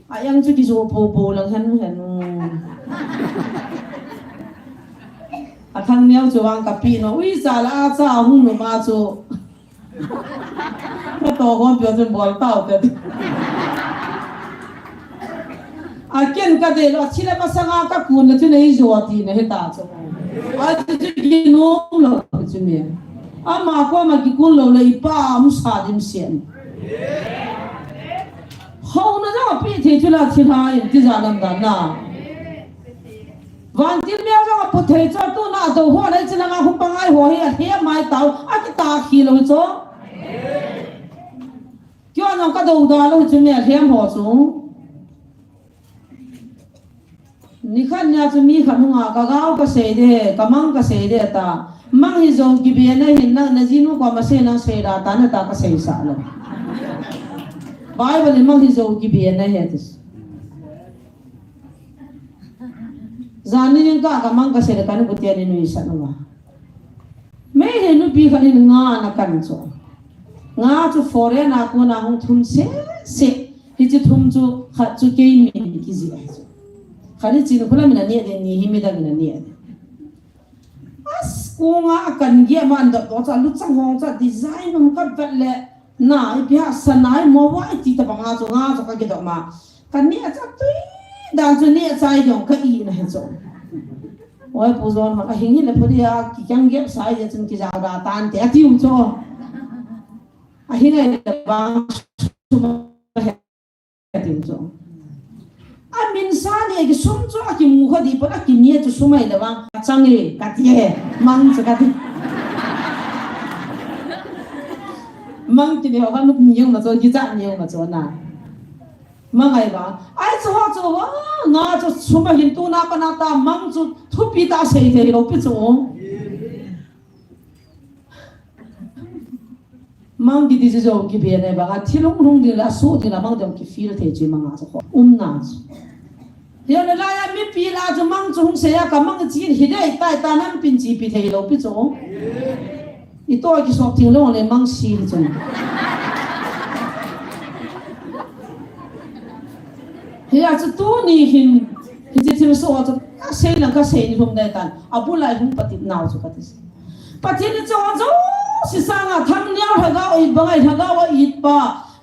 a yang chu ki zo po lang han a thang neo chu wang ka pi no ui sa la cha hung no ma chu ka to gon pyo chen bol tao te a ken ka de lo chi la ma sa nga ka kun na chu nei zo ti ne he ta chu a chu ki no lo chu me ama ko ma ki kun lo lei pa mu sa dim sian ho na ja pi the chu la thi ha yin ti za lam da na van tin me ja pu the cha tu na do ho lai china nga hu pa ngai ho hi a he mai tao a ki ta khi lo cho kyo na ka do da lo chu me hem ho chu ni khan nya chu mi khan nga ka gao ka se de ka mang ka se de ta mang hi zo ki be na hin na jinu ko ma se na se ra ta na ta ka se sa lo bible mang hi zo ki be na he tis zani ning ka mang ka se ka na putia ni nu isa no me he nu bi khan nga na kan cho nga chu fore na ko na hung thum se hi chu thum chu kha chu ke mi ki ji khani chi no kula mi na ni de ni hi mi da mi na ni as ko nga kan ge man da to cha lu chang hong cha design ng ka vet le na I pia sanai mo wa ti ta ba nga cho ka ge do ma kan ni cha tui dan chu ni cha yong ka I na he cho oi pu zon ma ka hing hi le phu dia ki kyang ge sai je chun ki ja da tan te ti u cho a hi le ba chu ma he ti cho min sa ni ki sum chu ki mu kho di pa ki ni chu sumai da bang chang e ka ti he mang chu ka ti mang ti ni ho kan nu yung na zo ki za ni yung na zo na mang ai ba ai chu ho chu wa nga chu sumai hin tu na pa na ta mang chu thu pi ta sei the lo pi chu mang di di zo ki be ne ba ga thilung lung di la su di la mang dong ki feel the ji mang a zo na ya la ya mi pi la zo mang chu hung se ya ka mang ji hi dai tai ta nan pin ji pi the lo pi zo i to ki so ting lo le mang si zo ya zu tu ni hin ji ji so zo ka sei lang ka sei ni hum dai tan abu lai hum pati nau zo ka ti pati ni zo zo si sanga thang nya thaga oi bangai thaga wa it pa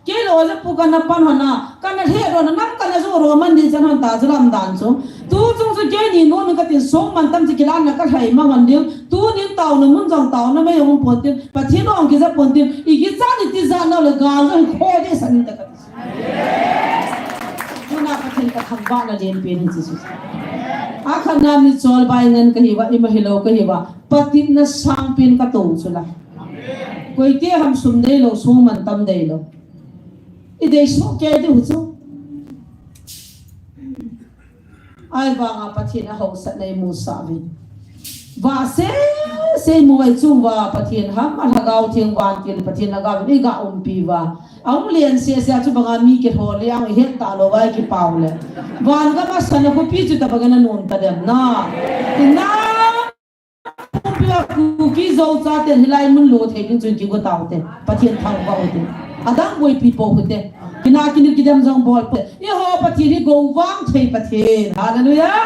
ke lo le pu kana pan hana kana he ro na nam kana zo ro man di chan han ta jram dan so tu chung su ke ni no mi ka tin so man tam ji kilan na ka thai ma man ding tu ni taw na mun jong taw na me yong pon tin pa thi no ang ki za pon tin i gi za ni ti za na le ga zo kho de san ta ka tu na ka tin ka thang ba na den pe ni ji su a khan na mi chol bai ngan ka hi wa i ma hi lo ka hi wa patin na sang pin ka to chu la कोई के हम सुन दे लो सो मन तम दे लो इधे सो के दे हो सो ai banga pathina ho sat nei mu sa bi wa se mu ai chung wa pathin ha ma lagaw thing wan til pathin lagaw ni ga pi wa ang lien se chu banga mi ke ho le ang het ta lo wai ki paw le wan ga ma san ko pi chu ta bagana non ta dem na ku ki zo cha te hilai mun lo the king chun ki go taw te pathian thang ba te adang boy pi po te kina kin ki dam jong bol pe ye ho pathian go wang thei pathian hallelujah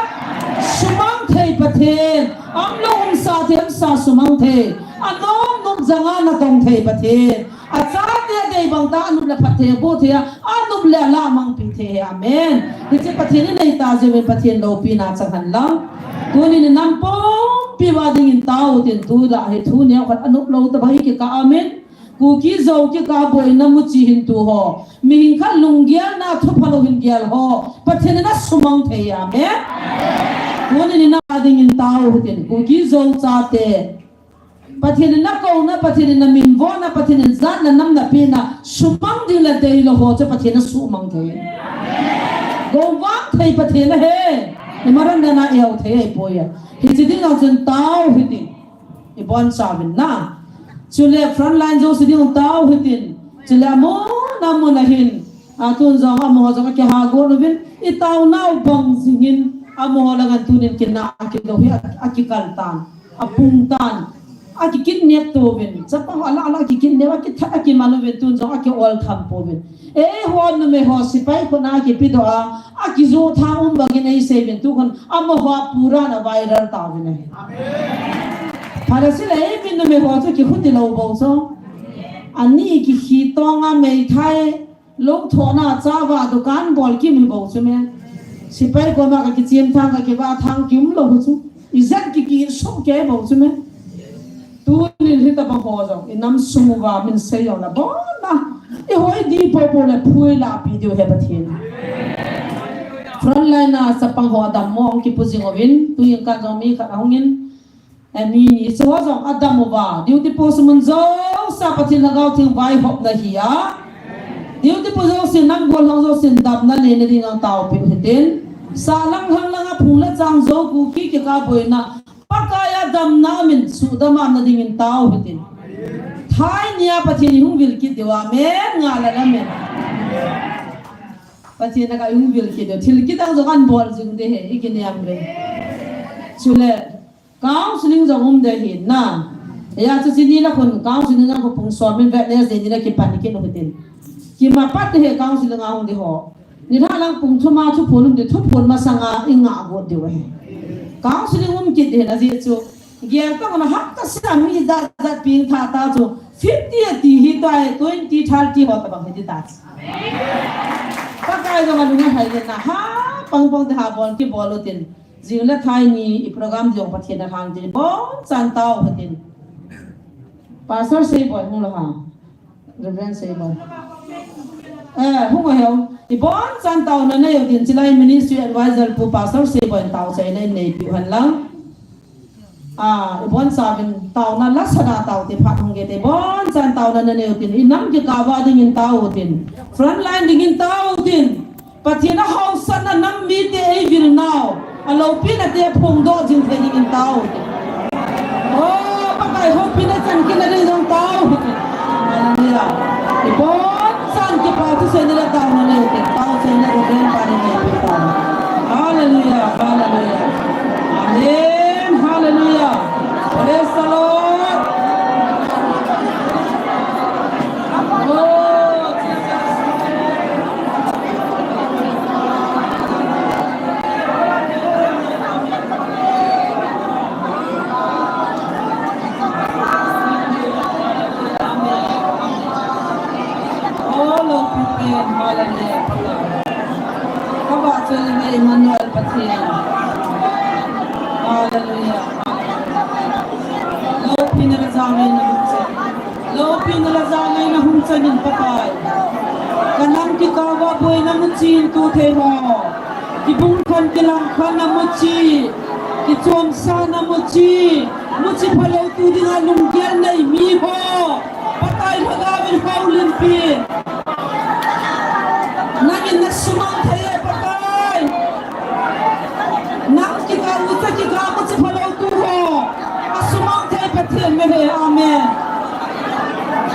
sumang thei pathian am lo sa te sa sumang the anom nom janga na tong thei pathian a cha te dei bang ta anu la pathe bo the anu la la mang pi the amen ni che pathian nei ta je me pathian lo pi na chang han la kuni ni nam po pi wa ding in tao tin tu la he thu ne khat anup lo ta bhai ki ka amen ku ki zo ki ka boy na mu chi hin tu ho mi hin kha lung gya na thu phalo hin gyal ho pathen na sumang the amen kuni ni na ding in tao tin ku ki zo cha te pathen na ko na pathen na min vo na pathen zan na nam na pi na sumang ding la dei lo ho cha pathen na sumang the go wang thei pathen na he ni maran na eo the ai poya hijiding ang chen tao hitin ibon sabin na chule front line jo siding tao hitin chule mo na mo na hin atun zo ha mo zo ka ha go no bin i tao nau bang singin amo la ga tunin kin na akido hi akikal tan apung tan akikin net to bin chapa ala ala akikin ne wa ki tha ki manu bin tun zo aki ol tham po bin e ho no me ho sipai ko na ki pido a aki zo tha bagin ai se bin tu kon amo ho pura na viral ta bin amen parasi le bin no me ho to ki khudi lo bo so ani ki hi to nga me thai lo thona cha wa dukan bol ki mi bo so me sipai ko ma ka ki chim thang ka ki ba thang kim lo chu izat ki so ke bo so me tu ni hita ba ho zo inam sumu wa min se yo na bo na e hoi di po po le phui la video he pathin front line na sa pang ho dam mo ki pujing ovin tu yang ka zo mi ka hongin ani ni so zo adam wa duty post mun zo sa pathin lagaw thing vai hop na hiya duty post zo sin nam gol long zo sin dam na le ne ding ang taw pi hitin sa lang hang lang a phung la chang zo ku ki ke ka boi na pakaya dam na min su dama na ding in taw hitin thai nia pathin hung vil ki dewa me nga la la me pathin na ka hung vil ki de thil ki dang zo kan bol jing de he ikini amre chule counseling zo de hin na ya chu chi ni la khon counseling ang ko pung so min vet ne ze ni la ki pan ki no hitin ki ma pat he counseling ang hung de ho ni tha lang pung thuma thu phonum de thu phon ma sanga inga go de wa he counseling ki de na ji chu gian ka na hak ta sa mi da da pin tha ta chu 50 ti hi tai 20 30 ho ta bang he ta ka kai ga ma lu hai de na ha pang pang de ha bon ki bolo tin jing la thai ni i program jong pathian na hang de bon chan tao hatin pastor sei boy hung la ha reverend sei boy hung ha ibon san tau na na yo tin chilai ministry advisor pu pastor se bon tau sai nei nei pi han lang ibon sabin tau na lasana tau ti phat hong ge te bon san tau na na yo tin inam ki ka wa ding in tau tin front line ding in tau tin pathina house na nam mi te ei vil now alo pi na te phong do jing the ding in tau oh pakai ho pi na chan ki na ding dong tau hallelujah ibon san ki pa tu se ni la tau na ne te tau se na ro den pa ni ne ta hallelujah hallelujah amen hallelujah praise the lord oh jesus hallelujah kabat sa Emmanuel Patien hallelujah lo pinalazangay na hunsa nin patay kanang kikawa boy na mutsin tu the ho kibung kan kilang kan na mutsi kichuam sa na mutsi phalo tu dinga lunggian nei mi ho patay magawin haulin pin nangin na sumang tayo patay nang kita uta kita mutsi phalo tu ho asumang tayo patien mehe amen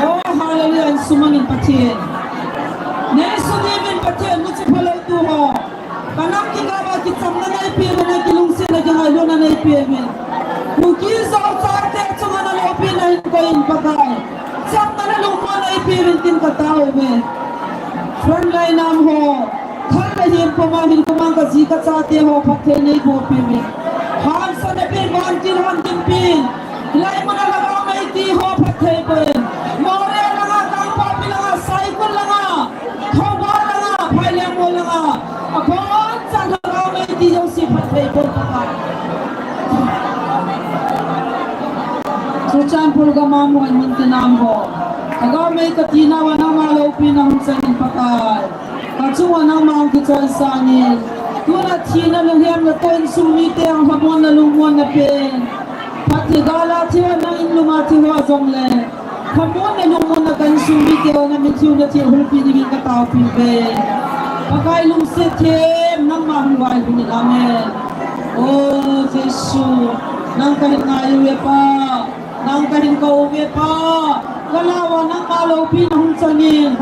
oh hallelujah sumangin patien ne sumangin patien mutsi phalo tu ho kanang kita ba kitam na nai pi na kilung se na jang alo na nai pi men muki sa sa te chunga na lo pi na ko in patay sam na lo mo nai pi rin tin ka tao men front line nam ho thal na him pamahil kumang ka zika sa te ho pathe nei go pi men han sa na pe ban tin han tin pin lai mana laga mai ti ho pathe pen more laga tang pa pi laga cycle laga thoba laga phaile mo laga apon sa laga mai ti jo si pathe pen patay so chan pulga mamu an mun tinam ho aga mai ka tina wa na ma lo pi na hun sanin patay ka chu wa na ma ki chon sanin tu na thina lu hem na ton sumi te ang hamon na lumon na pen pati gala ti wa na in luma ti wa zong le hamon na lumon na kan sumi te na mi chu na ti hul pi ni ka taw pi be pakai lum se them nang ma hu wai pi ni amen oh Jesus nang kahit ngayon pa nang kahit kauwi pa galawa ng malaw pinahong sangin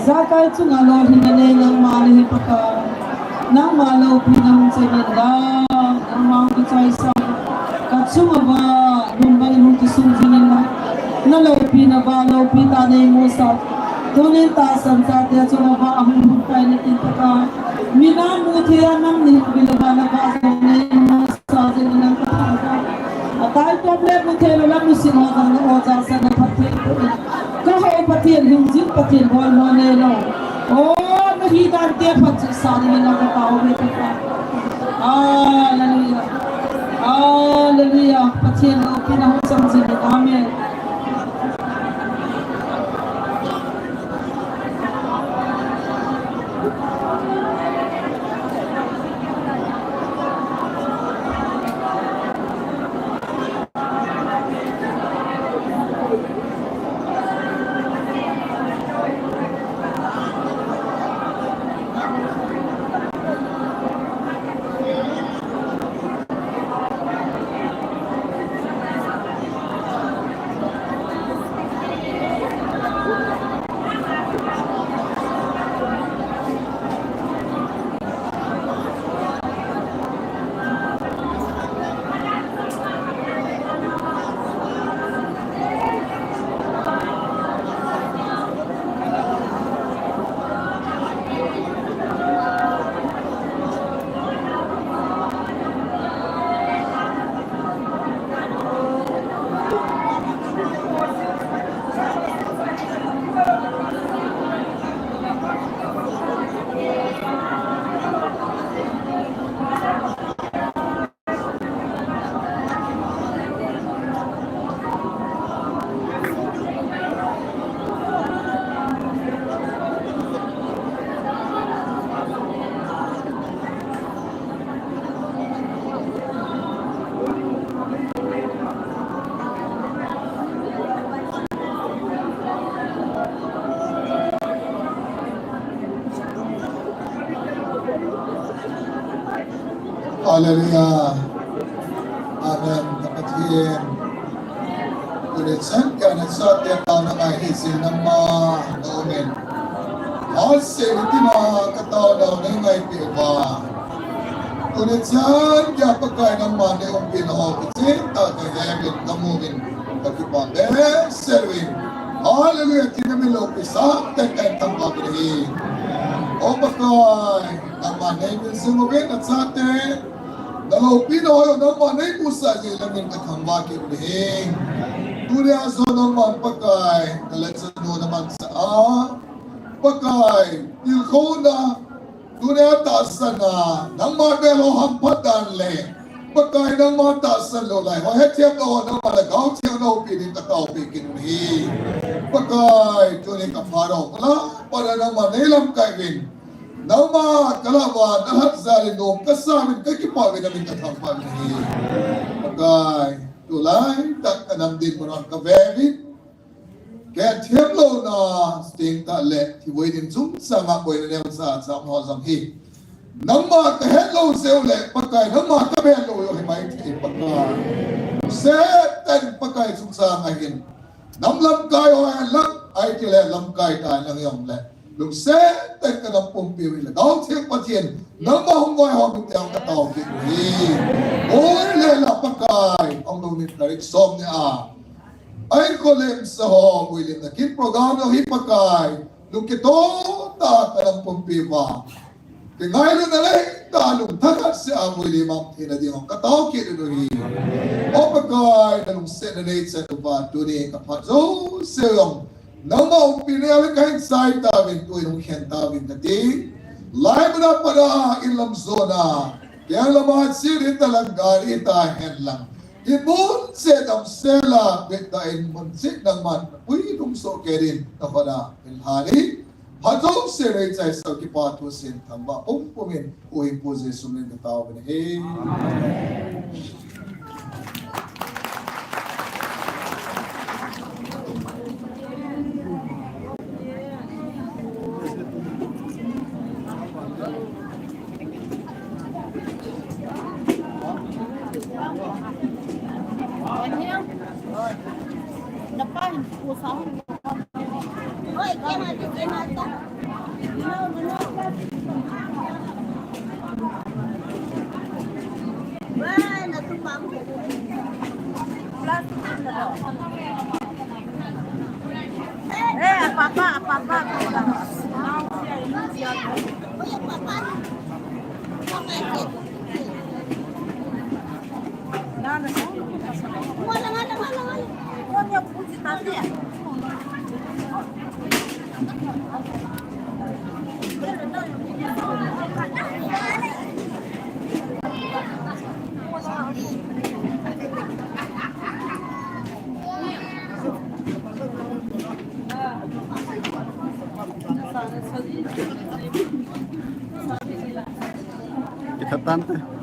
Zakai chunga lo hinane nang mane paka nang malo pinang segenda nang mau dicaisa kachunga ba lumbang mung kisunginin na lo pina ba lo pita nei musa tonen ta sansa te chunga ba ahum kai ni tin paka mina muthia nang ni bilaba na ba nei musa je nang ka atai problem muthelo la musin ho jang o jang sa na phathe ก็ให้ปฏิญหิงจิตปฏิญบอลมาเนี่ยเราโอ้ไม่ฮีดันเตียพัดสารีเราก็เต้าไปทุกคนHallelujah. Pati ang pinahusang sila. Amen. Hallelujah. Amen. Kapatid. Tulisan ka na sa atin tao na kahisin ng mga naumin. Hasin iti mga katao daw na may piwa. Tulisan kaya pagkain ng mani ang pinahopitsin, tagayabin kamumin. Pagkipabe, serving. Hallelujah. Kinamilopisa, tekay tambabirahin. O pagkain ng mani pinsimubin at sa atin, Dalau Pinoy naman ay pusa sila ng katambaki ulihing. Tuli aso naman pagkay, nalagsano naman sa pagkay, tilko na, tuli atasan na, ng mga belo hampadan le, pagkay ng mga tasan lolay, mahetiyap na ng malagaw, siya na upinin katao pikin ulihing. Pagkay, tuli kaparaw pala, para naman ilang kaibin, Nama kalawan ahat zalinom kasamin kakipawin namin katampan ni Pagkay tulay tak kanang din mo ng kabebit kaya tiyemlo na sting tale tiwoy din sum sama boy na sa mga hi Nama kahello se ule pagkay nama kabelo yung himay ti pagkay setan pagkay sum sa ngahin Namlam kayo ay lang ay tila lam kay tayo ng yung le Lung se tay ka ng pumpiwi la daw siyang patien nang mahungoy hobit ang katao kini oy lela pagkay ang nunit na riksom niya ay kolem sa ho wilin na kin programa hipagkay lung kito ta ka ng pumpiwa kingaylo na lang talong tagat si amoy limang tinadi ang katao kini o pagkay nung senate sa tuba tuni kapatso siyang Nang maupinili kahit sa'y tabing ko yung kentawin natin, lahat na para ilang zona, kaya lamat sirit talaga itahen lang. Ibon set ang sela, bitain mansit ng man, uy, so kerin na para ilhali, hatong sirit sa isang kipato sin tamba, pumin, uy po sa isunin na tao. Amen. Kita tante.